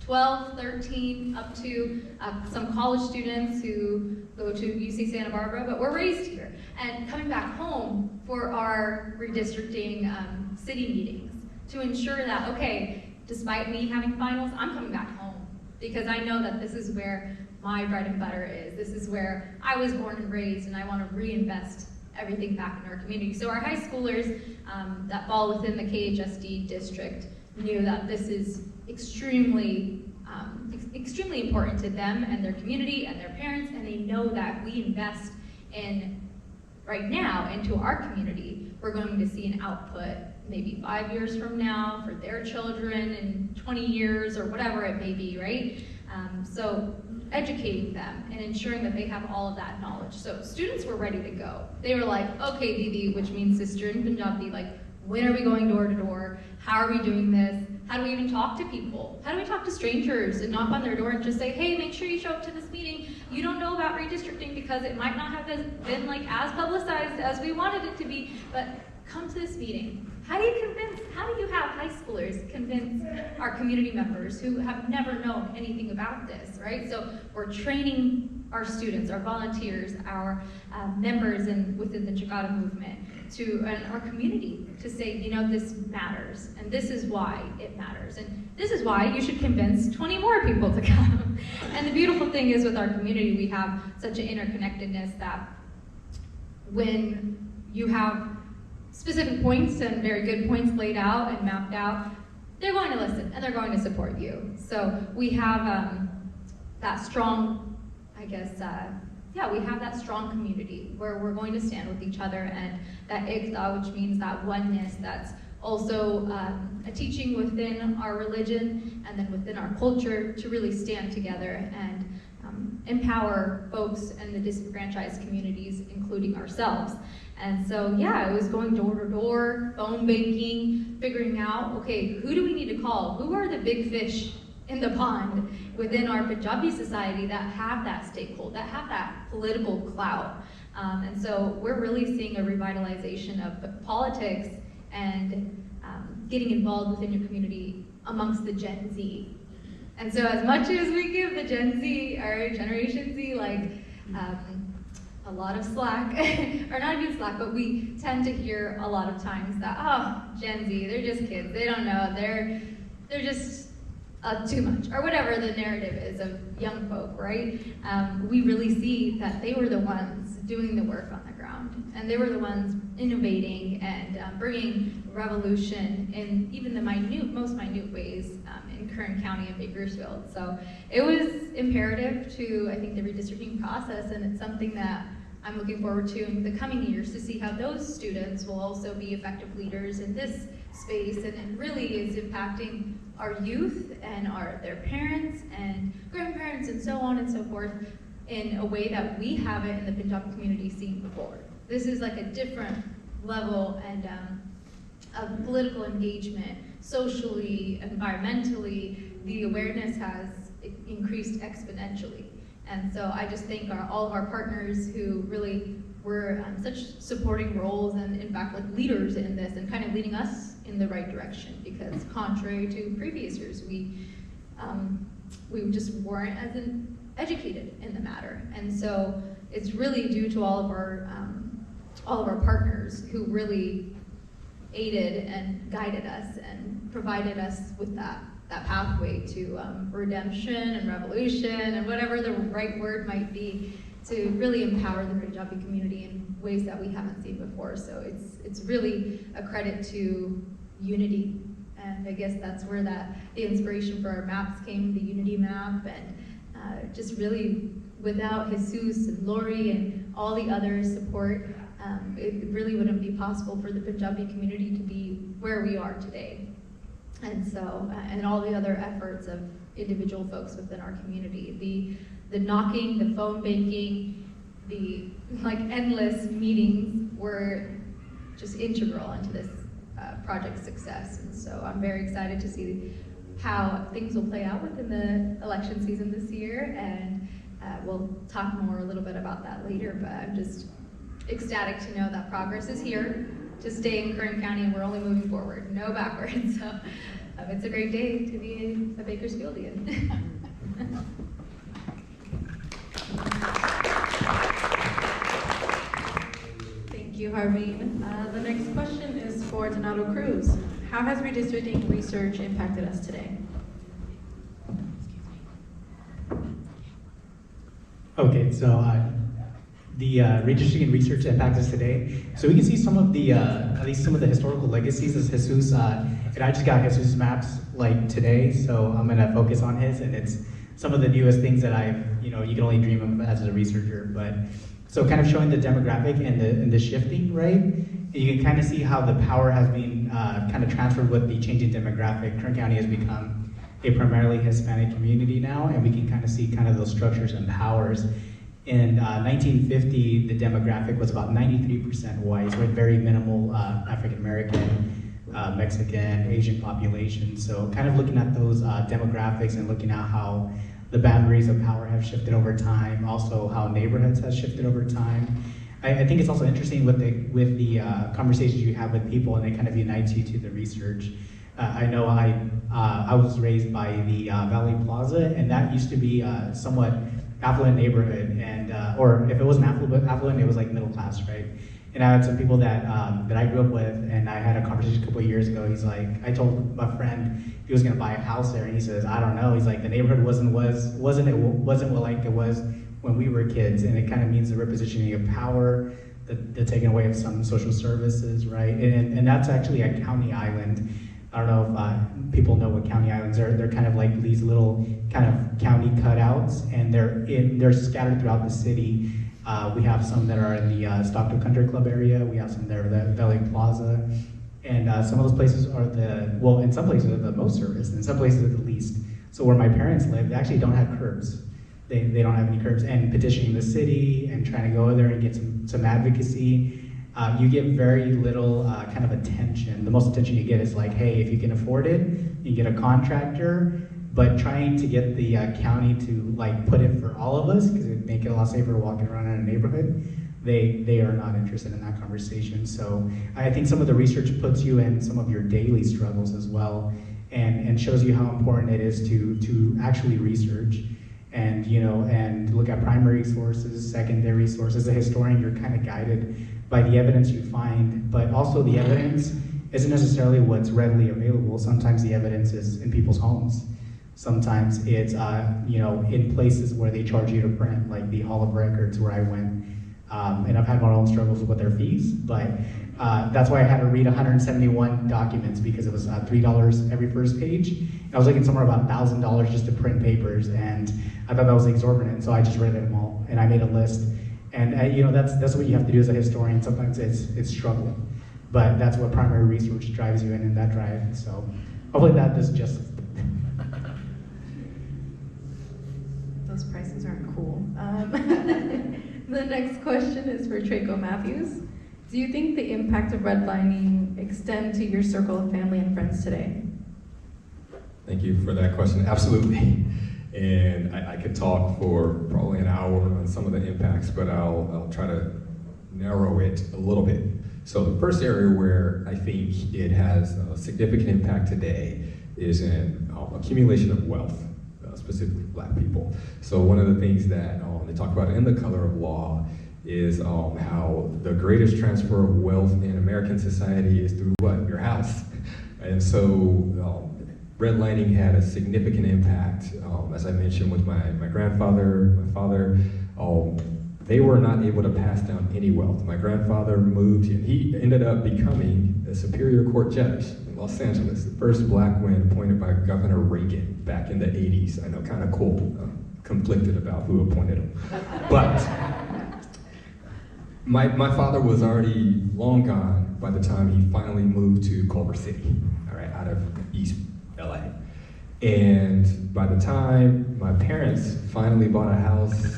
13, up to some college students who go to UC Santa Barbara, but were raised here. And coming back home for our redistricting city meetings to ensure that, okay, despite me having finals, I'm coming back home because I know that this is where my bread and butter is. This is where I was born and raised, and I want to reinvest everything back in our community. So our high schoolers that fall within the KHSD district knew that this is extremely important to them and their community and their parents, and they know that we invest in right now into our community, we're going to see an output maybe 5 years from now for their children in 20 years or whatever it may be, right? So educating them and ensuring that they have all of that knowledge. So students were ready to go. They were like, okay, Didi, which means sister in Punjabi, like, when are we going door to door? How are we doing this? How do we even talk to people? How do we talk to strangers and knock on their door and just say, hey, make sure you show up to this meeting. You don't know about redistricting because it might not have been like as publicized as we wanted it to be, but come to this meeting. How do you have high schoolers convince our community members who have never known anything about this, right? So we're training our students, our volunteers, our members within the Chicada movement, and our community to say, you know, this matters, and this is why it matters, and this is why you should convince 20 more people to come. And the beautiful thing is with our community, we have such an interconnectedness that when you have specific points and very good points laid out and mapped out, they're going to listen and they're going to support you. So we have that strong, I guess, we have that strong community where we're going to stand with each other, and that ikta, which means that oneness, that's also a teaching within our religion and then within our culture to really stand together and empower folks in the disenfranchised communities, including ourselves. And so, yeah, it was going door to door, phone banking, figuring out, okay, who do we need to call? Who are the big fish in the pond within our Punjabi society that have that stakeholder, that have that political clout? And so we're really seeing a revitalization of politics and getting involved within your community amongst the Gen Z. And so as much as we give the Gen Z, or Generation Z, like a lot of slack, or not even slack, but we tend to hear a lot of times that, oh, Gen Z, they're just kids, they don't know, they're just too much, or whatever the narrative is of young folk, right? We really see that they were the ones doing the work on the ground, and they were the ones innovating and bringing revolution in even the most minute ways in Kern County and Bakersfield. So it was imperative to, I think, the redistricting process, and it's something that I'm looking forward to in the coming years to see how those students will also be effective leaders in this space, and it really is impacting our youth and their parents and grandparents and so on and so forth in a way that we haven't in the Punjabi community seen before. This is like a different level and of political engagement, socially, environmentally. The awareness has increased exponentially. And so I just thank all of our partners who really were such supporting roles and in fact like leaders in this and kind of leading us in the right direction, because contrary to previous years, we just weren't as educated in the matter. And so it's really due to all of our partners who really aided and guided us and provided us with that pathway to redemption and revolution and whatever the right word might be. to really empower the Punjabi community in ways that we haven't seen before. So it's really a credit to unity. And I guess that's where the inspiration for our maps came, the unity map, and just really without Jesus and Lori and all the other support, it really wouldn't be possible for the Punjabi community to be where we are today. And so, and all the other efforts of individual folks within our community, the knocking, the phone banking, the endless meetings were just integral into this project's success. And so I'm very excited to see how things will play out within the election season this year, and we'll talk more a little bit about that later, but I'm just ecstatic to know that progress is here to stay in Kern County, and we're only moving forward, no backwards. So it's a great day to be a Bakersfieldian. Thank you, Harveen. The next question is for Donato Cruz. How has redistricting research impacted us today? Okay, so the redistricting research impacts us today. So we can see some of the, at least some of the historical legacies as Jesus, and I just got Jesus maps like today, so I'm gonna focus on his, and it's some of the newest things that you can only dream of as a researcher. But so kind of showing the demographic and the shifting, right? And you can kind of see how the power has been kind of transferred with the changing demographic. Kern County has become a primarily Hispanic community now, and we can kind of see kind of those structures and powers. In 1950, the demographic was about 93% white, so we had very minimal African American, Mexican, Asian population. So kind of looking at those demographics and looking at how the boundaries of power have shifted over time, also how neighborhoods has shifted over time. I think it's also interesting with the conversations you have with people, and it kind of unites you to the research. I know I was raised by the Valley Plaza, and that used to be somewhat affluent neighborhood, and or if it wasn't affluent, it was like middle class, right? And I had some people that I grew up with, and I had a conversation a couple of years ago. He's like, I told my friend he was gonna buy a house there, and he says, I don't know. He's like, the neighborhood wasn't what like it was when we were kids, and it kind of means the repositioning of power, the taking away of some social services, right? And that's actually a county island. I don't know if people know what county islands are. They're kind of like these little kind of county cutouts, and they're scattered throughout the city. We have some that are in the Stockton Country Club area. We have some there at the Valley Plaza. And some of those places are in some places are the most serviced, and in some places are the least. So where my parents live, they actually don't have curbs. They don't have any curbs. And petitioning the city and trying to go there and get some advocacy, you get very little kind of attention. The most attention you get is like, hey, if you can afford it, you get a contractor. But trying to get the county to like put it for all of us, because it would make it a lot safer walking around in a neighborhood, they are not interested in that conversation. So I think some of the research puts you in some of your daily struggles as well, and shows you how important it is to actually research and and look at primary sources, secondary sources. As a historian, you're kind of guided by the evidence you find, but also the evidence isn't necessarily what's readily available. Sometimes the evidence is in people's homes. Sometimes it's in places where they charge you to print, like the Hall of Records where I went. And I've had my own struggles with their fees, but that's why I had to read 171 documents, because it was $3 every first page. And I was looking somewhere about $1,000 just to print papers, and I thought that was exorbitant, so I just read them all, and I made a list. And that's what you have to do as a historian. Sometimes it's struggle, but that's what primary research drives you in that drive. So hopefully that does justice. Those prices aren't cool. The next question is for Traco Matthews. Do you think the impact of redlining extend to your circle of family and friends today? Thank you for that question. Absolutely. And I could talk for probably an hour on some of the impacts, but I'll try to narrow it a little bit. So the first area where I think it has a significant impact today is in accumulation of wealth, specifically Black people. So one of the things that they talk about in The Color of Law is how the greatest transfer of wealth in American society is through what? Your house. And so redlining had a significant impact, as I mentioned, with my grandfather, my father. they were not able to pass down any wealth. My grandfather moved, and he ended up becoming a Superior Court judge in Los Angeles, the first black man appointed by Governor Reagan back in the 80s. I know, kind of cool. I'm conflicted about who appointed him. But my father was already long gone by the time he finally moved to Culver City, all right, out of East LA. And by the time my parents finally bought a house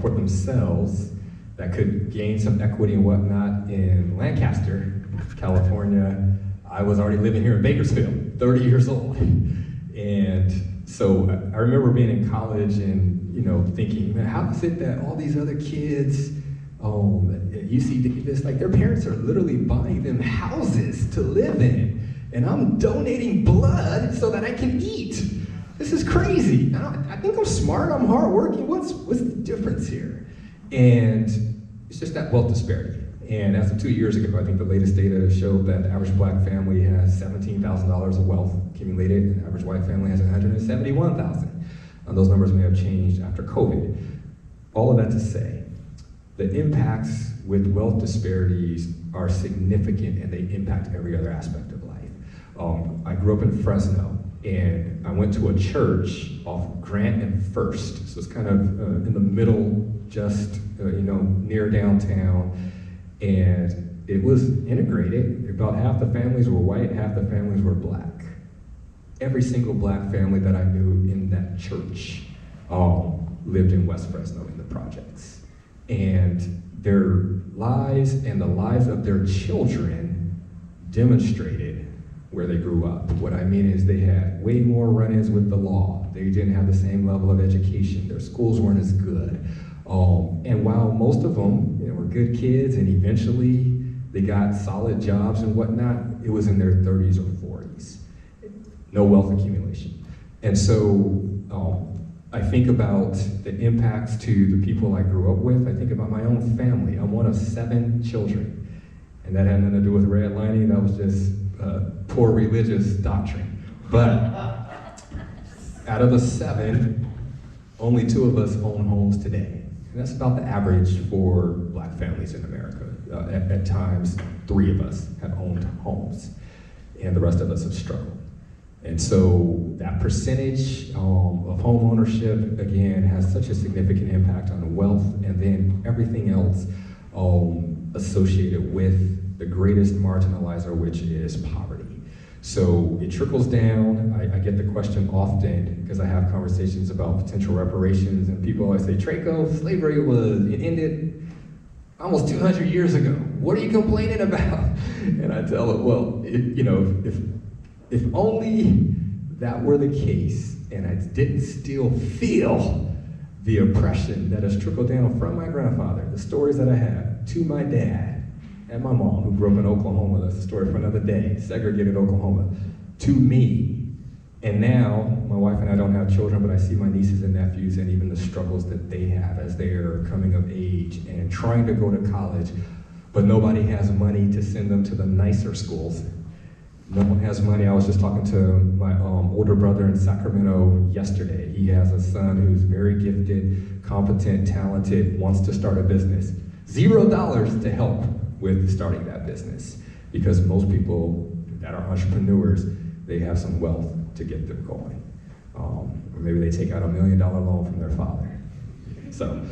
for themselves that could gain some equity and whatnot in Lancaster, California, I was already living here in Bakersfield, 30 years old. And so I remember being in college and, you know, thinking, man, how is it that all these other kids at UC Davis, like their parents are literally buying them houses to live in, and I'm donating blood so that I can eat. This is crazy. I think I'm smart, I'm hardworking. What's the difference here? And it's just that wealth disparity. And as of 2 years ago, I think the latest data showed that the average black family has $17,000 of wealth accumulated, and the average white family has $171,000. Those numbers may have changed after COVID. All of that to say, the impacts with wealth disparities are significant, and they impact every other aspect of life. I grew up in Fresno, and I went to a church off Grant and First, so it's kind of in the middle, just near downtown, and it was integrated. About half the families were white, half the families were black. Every single black family that I knew in that church lived in West Fresno in the projects, and their lives and the lives of their children demonstrated where they grew up. What I mean is they had way more run-ins with the law. They didn't have the same level of education. Their schools weren't as good. And while most of them were good kids and eventually they got solid jobs and whatnot, it was in their 30s or 40s. No wealth accumulation. And so I think about the impacts to the people I grew up with. I think about my own family. I'm one of 7 children. And that had nothing to do with redlining. That was just poor religious doctrine. But out of the 7, only 2 of us own homes today. And that's about the average for black families in America. At times, 3 of us have owned homes, and the rest of us have struggled. And so that percentage of home ownership, again, has such a significant impact on wealth, and then everything else associated with the greatest marginalizer, which is poverty. So it trickles down. I get the question often because I have conversations about potential reparations, and people always say, Traco, slavery it ended almost 200 years ago. What are you complaining about? And I tell them, well, if only that were the case, and I didn't still feel the oppression that has trickled down from my grandfather, the stories that I have, to my dad, and my mom, who grew up in Oklahoma, that's a story for another day, segregated Oklahoma, to me. And now, my wife and I don't have children, but I see my nieces and nephews and even the struggles that they have as they are coming of age and trying to go to college, but nobody has money to send them to the nicer schools. No one has money. I was just talking to my older brother in Sacramento yesterday. He has a son who's very gifted, competent, talented, wants to start a business. $0 to help with starting that business, because most people that are entrepreneurs, they have some wealth to get them going. Or maybe they take out $1 million loan from their father. So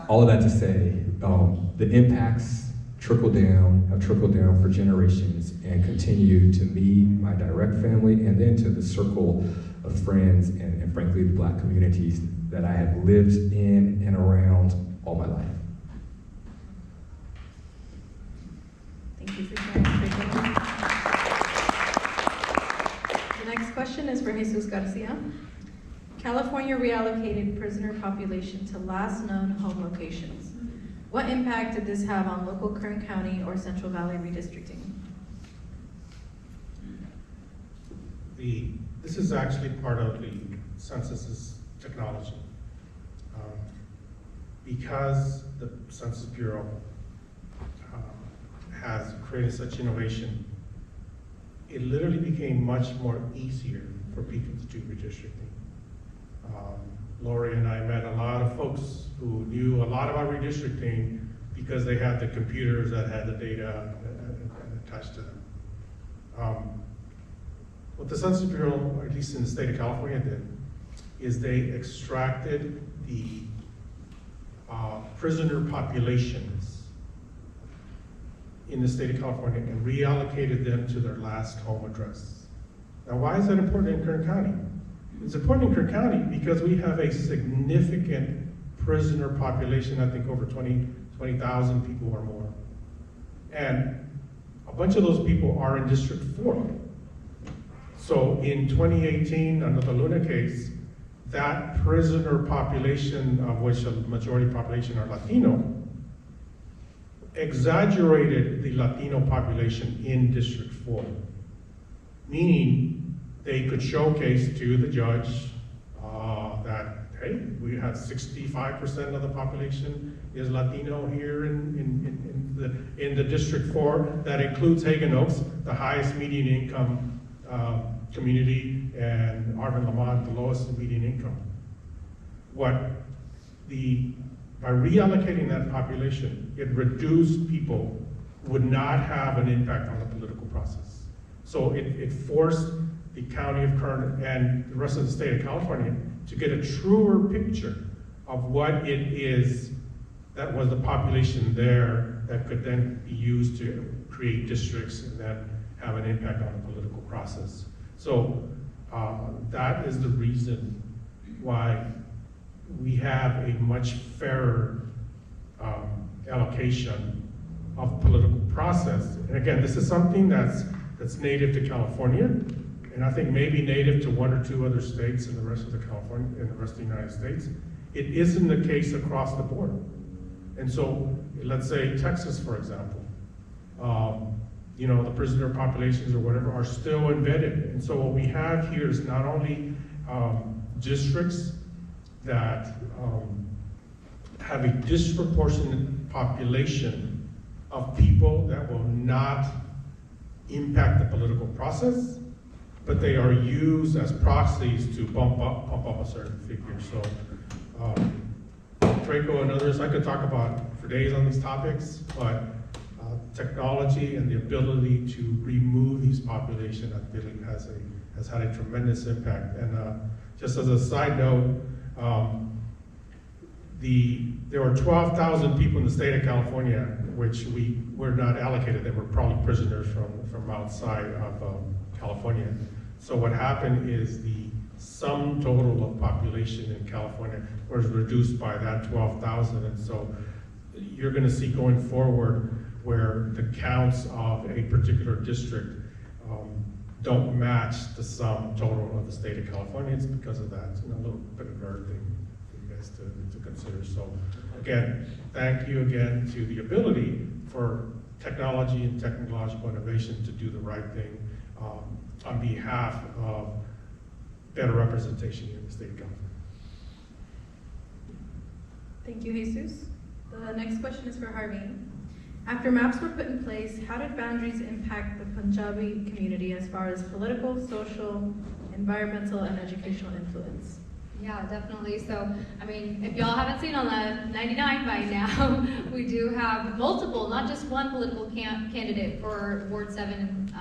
all of that to say, the impacts have trickled down for generations and continue to me, my direct family, and then to the circle of friends and frankly the black communities that I have lived in and around all my life. Thank you for sharing, Traco. The next question is for Jesus Garcia. California reallocated prisoner population to last known home locations. What impact did this have on local Kern County or Central Valley redistricting? This is actually part of the census's technology. Because the Census Bureau has created such innovation, it literally became much more easier for people to do redistricting. Lori and I met a lot of folks who knew a lot lot about redistricting because they had the computers that had the data attached to them. What the Census Bureau, or at least in the state of California, did is they extracted the prisoner populations in the state of California and reallocated them to their last home address. Now, why is that important in Kern County? It's important in Kern County because we have a significant prisoner population, I think over 20,000 people or more. And a bunch of those people are in District 4. So in 2018, under the Luna case, that prisoner population, of which a majority population are Latino, exaggerated the Latino population in District 4. Meaning they could showcase to the judge that, hey, we have 65% of the population is Latino here in the District 4. That includes Hagen Oaks, the highest median income community, and Arvin Lamont, the lowest median income. By reallocating that population, it reduced people who would not have an impact on the political process. So it forced the county of Kern and the rest of the state of California to get a truer picture of what it is that was the population there that could then be used to create districts and then have an impact on the political process. So that is the reason why we have a much fairer allocation of political process. And again, this is something that's native to California, and I think maybe native to one or two other states in the rest of the United States. It isn't the case across the board. And so, let's say Texas, for example, the prisoner populations or whatever are still embedded. And so what we have here is not only districts that have a disproportionate population of people that will not impact the political process, but they are used as proxies to bump up a certain figure. So Draco and others, I could talk about for days on these topics, but technology and the ability to remove these populations, I feel has had a tremendous impact. And just as a side note, there were 12,000 people in the state of California, which we were not allocated. They were probably prisoners from outside of California. So what happened is the sum total of population in California was reduced by that 12,000. And so you're going to see going forward where the counts of a particular district don't match the sum total of the state of California. It's because of that. It's a little bit of a nerd thing for you guys to consider. So again, thank you again to the ability for technology and technological innovation to do the right thing on behalf of better representation in the state of California. Thank you, Jesus. The next question is for Harveen. After maps were put in place, how did boundaries impact the Punjabi community as far as political, social, environmental, and educational influence? Yeah, definitely. So, I mean, if y'all haven't seen on the 99 by now, we do have multiple, not just one political candidate for Ward 7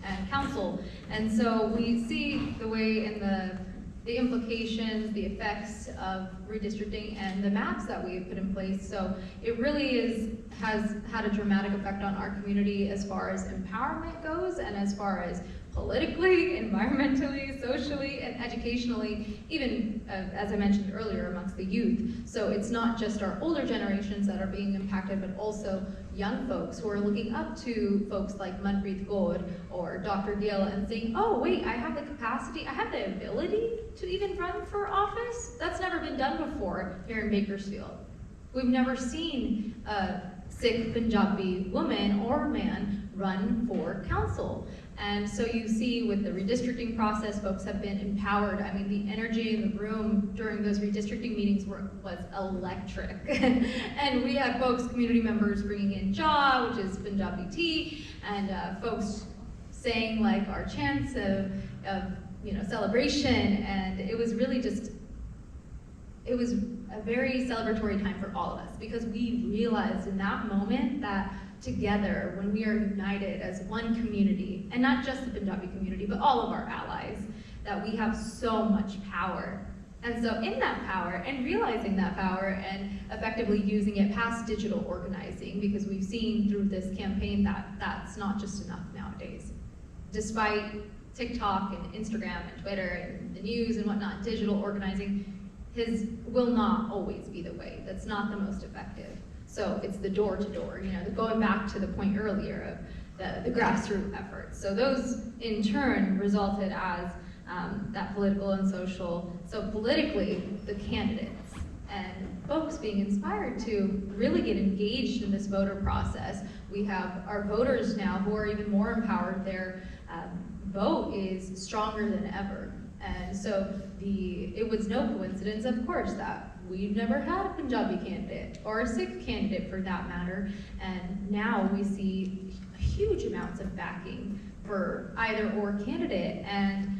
and council. And so we see the way in the implications, the effects of redistricting and the maps that we put in place. So it really has had a dramatic effect on our community as far as empowerment goes and as far as politically, environmentally, socially, and educationally, even as I mentioned earlier, amongst the youth. So it's not just our older generations that are being impacted, but also young folks who are looking up to folks like Manpreet Kaur or Dr. Gill and saying, oh wait, I have the capacity, I have the ability to even run for office? That's never been done before here in Bakersfield. We've never seen a Sikh Punjabi woman or man run for council. And so you see with the redistricting process, folks have been empowered. I mean, the energy in the room during those redistricting meetings was electric. And we had folks, community members bringing in Jah, which is Punjabi tea, and folks saying like our chants of celebration. And it was really just it was a very celebratory time for all of us because we realized in that moment that together, when we are united as one community, and not just the Punjabi community, but all of our allies, that we have so much power. And so in that power, and realizing that power, and effectively using it past digital organizing, because we've seen through this campaign that that's not just enough nowadays. Despite TikTok and Instagram and Twitter and the news and whatnot, digital organizing will not always be the way. That's not the most effective. So it's the door to door, going back to the point earlier of the grassroots efforts. So those in turn resulted as that political and social, so politically, the candidates and folks being inspired to really get engaged in this voter process. We have our voters now who are even more empowered. Their vote is stronger than ever. And so it was no coincidence, of course, that we've never had a Punjabi candidate or a Sikh candidate for that matter. And now we see huge amounts of backing for either or candidate, and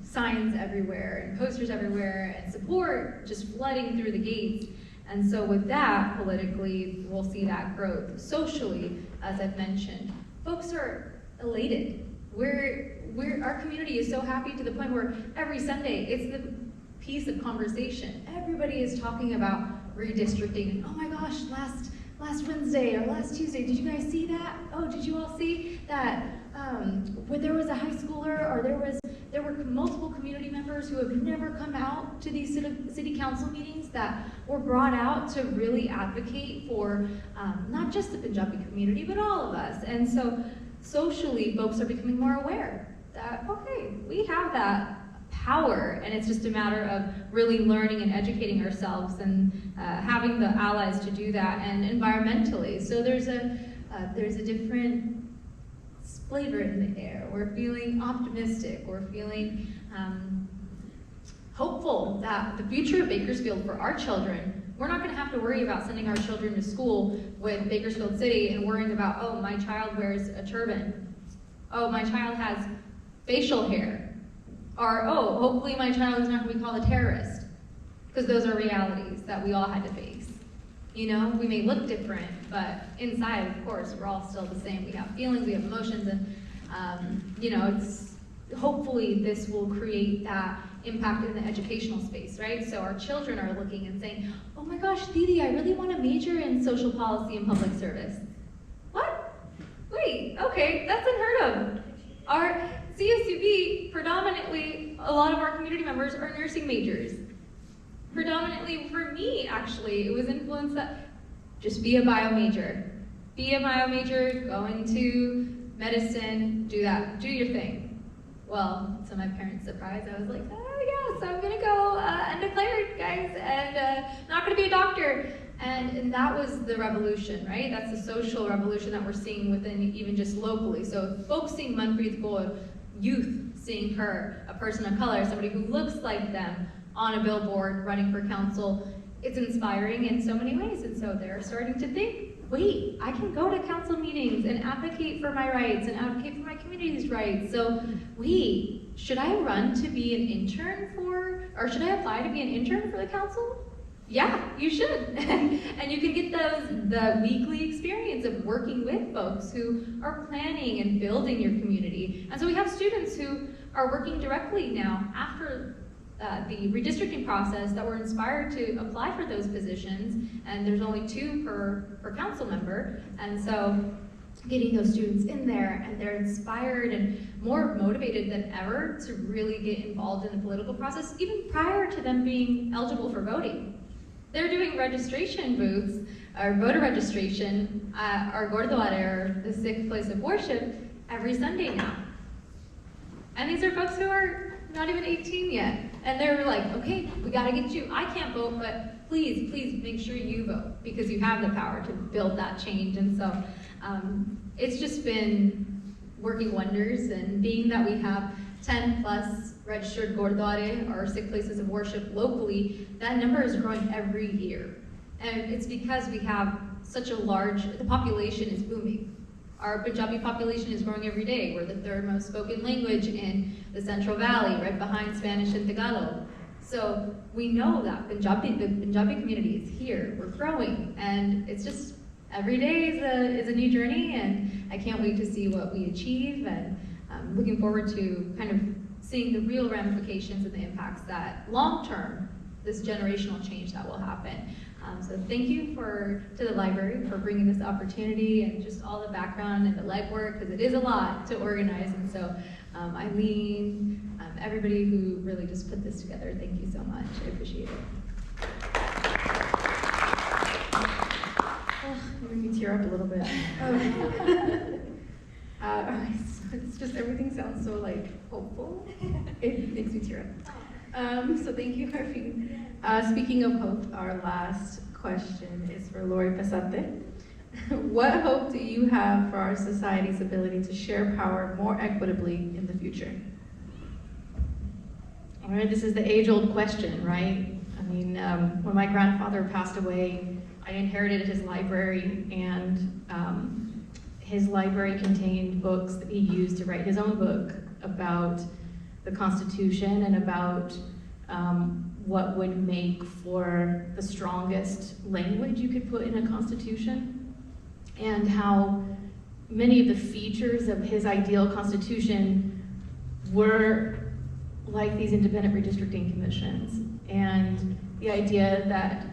signs everywhere and posters everywhere and support just flooding through the gates. And so with that, politically, we'll see that growth. Socially, as I've mentioned, folks are elated. Our community is so happy to the point where every Sunday it's the piece of conversation. Everybody is talking about redistricting, and oh my gosh, last Wednesday or last Tuesday, did you guys see that? Oh, did you all see that where there was a high schooler, or there were multiple community members who have never come out to these city council meetings that were brought out to really advocate for not just the Punjabi community, but all of us. And so socially, folks are becoming more aware that, okay, we have that power, and it's just a matter of really learning and educating ourselves and having the allies to do that, and environmentally. So there's a different flavor in the air. We're feeling optimistic. We're feeling hopeful that the future of Bakersfield for our children, we're not going to have to worry about sending our children to school with Bakersfield City and worrying about, oh, my child wears a turban. Oh, my child has facial hair. Or, oh, hopefully my child is not going to be called a terrorist. Because those are realities that we all had to face. We may look different, but inside, of course, we're all still the same. We have feelings, we have emotions, and, it's hopefully this will create that impact in the educational space, right? So our children are looking and saying, oh my gosh, Didi, I really want to major in social policy and public service. What? Wait, okay, that's unheard of. Our CSUB, predominantly, a lot of our community members are nursing majors. Predominantly, for me, actually, it was influenced that just be a bio major. Be a bio major, go into medicine, do that, do your thing. Well, to my parents' surprise, I was like, oh yes, I'm gonna go undeclared, guys, and not gonna be a doctor. And that was the revolution, right? That's the social revolution that we're seeing within even just locally. So folks seeing Manpreet Kaur, youth seeing her, a person of color, somebody who looks like them on a billboard running for council, it's inspiring in so many ways. And so they're starting to think, wait, I can go to council meetings and advocate for my rights and advocate for my community's rights. So wait, should I run to be an intern or should I apply to be an intern for the council? Yeah, you should. And you can get the weekly experience of working with folks who are planning and building your community. And so we have students who are working directly now after the redistricting process that were inspired to apply for those positions, and there's only 2 per council member. And so getting those students in there, and they're inspired and more motivated than ever to really get involved in the political process, even prior to them being eligible for voting. They're doing registration booths, or voter registration, at our Gurdwara, or the Sikh place of worship, every Sunday now. And these are folks who are not even 18 yet. And they're like, okay, we gotta get you. I can't vote, but please make sure you vote, because you have the power to build that change. And so it's just been working wonders, and being that we have 10 plus registered Gurdwara, or Sikh places of worship locally, that number is growing every year. And it's because we have such a the population is booming. Our Punjabi population is growing every day. We're the 3rd most spoken language in the Central Valley, right behind Spanish and Tagalog. So we know that the Punjabi community is here, we're growing, and it's just, every day is a new journey, and I can't wait to see what we achieve, and I'm looking forward to kind of seeing the real ramifications and the impacts that long-term, this generational change that will happen. So thank you to the library for bringing this opportunity and just all the background and the legwork, because it is a lot to organize. And so Eileen, everybody who really just put this together, thank you so much. I appreciate it. You made me tear up a little bit. It's just, everything sounds so like hopeful. It makes me tear up. So thank you, Harvey. Speaking of hope, our last question is for Lori Pasate. What hope do you have for our society's ability to share power more equitably in the future? All right, this is the age-old question, right? I mean, when my grandfather passed away, I inherited his library, and his library contained books that he used to write his own book about the Constitution and about what would make for the strongest language you could put in a Constitution, and how many of the features of his ideal Constitution were like these independent redistricting commissions, and the idea that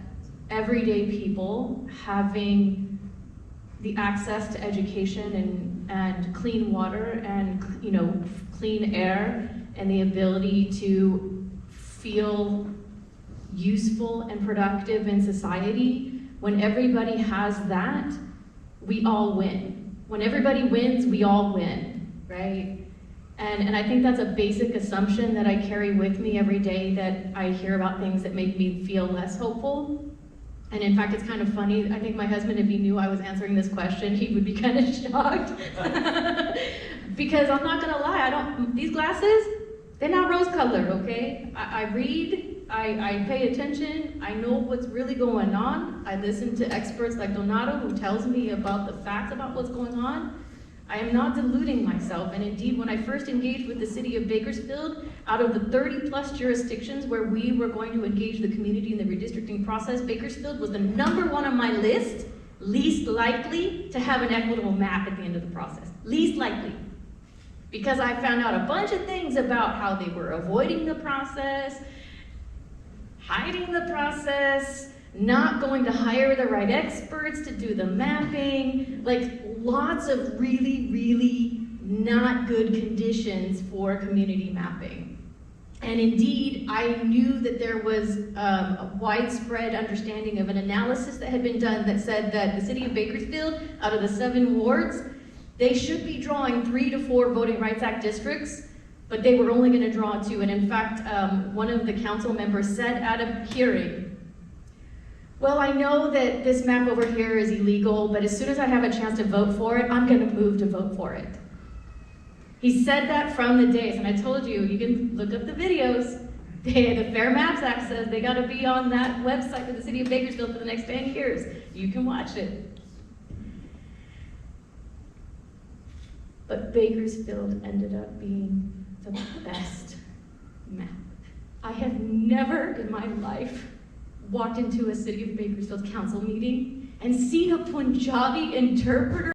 everyday people having the access to education and clean water and clean air and the ability to feel useful and productive in society. When everybody has that, we all win. When everybody wins, we all win, right? And I think that's a basic assumption that I carry with me every day, that I hear about things that make me feel less hopeful. And in fact, it's kind of funny. I think my husband, if he knew I was answering this question, he would be kind of shocked. Because I'm not gonna lie, these glasses, they're not rose-colored, okay? I read, I pay attention, I know what's really going on. I listen to experts like Donato, who tells me about the facts about what's going on. I am not deluding myself, and indeed, when I first engaged with the city of Bakersfield, out of the 30+ jurisdictions where we were going to engage the community in the redistricting process, Bakersfield was the #1 on my list, least likely to have an equitable map at the end of the process. Least likely. Because I found out a bunch of things about how they were avoiding the process, hiding the process, not going to hire the right experts to do the mapping, like lots of really, really not good conditions for community mapping. And indeed, I knew that there was a widespread understanding of an analysis that had been done that said that the city of Bakersfield, out of the 7 wards, they should be drawing 3 to 4 Voting Rights Act districts, but they were only going to draw 2. And in fact, one of the council members said at a hearing, well, I know that this map over here is illegal, but as soon as I have a chance to vote for it, I'm gonna move to vote for it. He said that from the days, and I told you, you can look up the videos. The Fair Maps Act says they gotta be on that website for the city of Bakersfield for the next 10 years. You can watch it. But Bakersfield ended up being the best map. I have never in my life walked into a city of Bakersfield council meeting and seen a Punjabi interpreter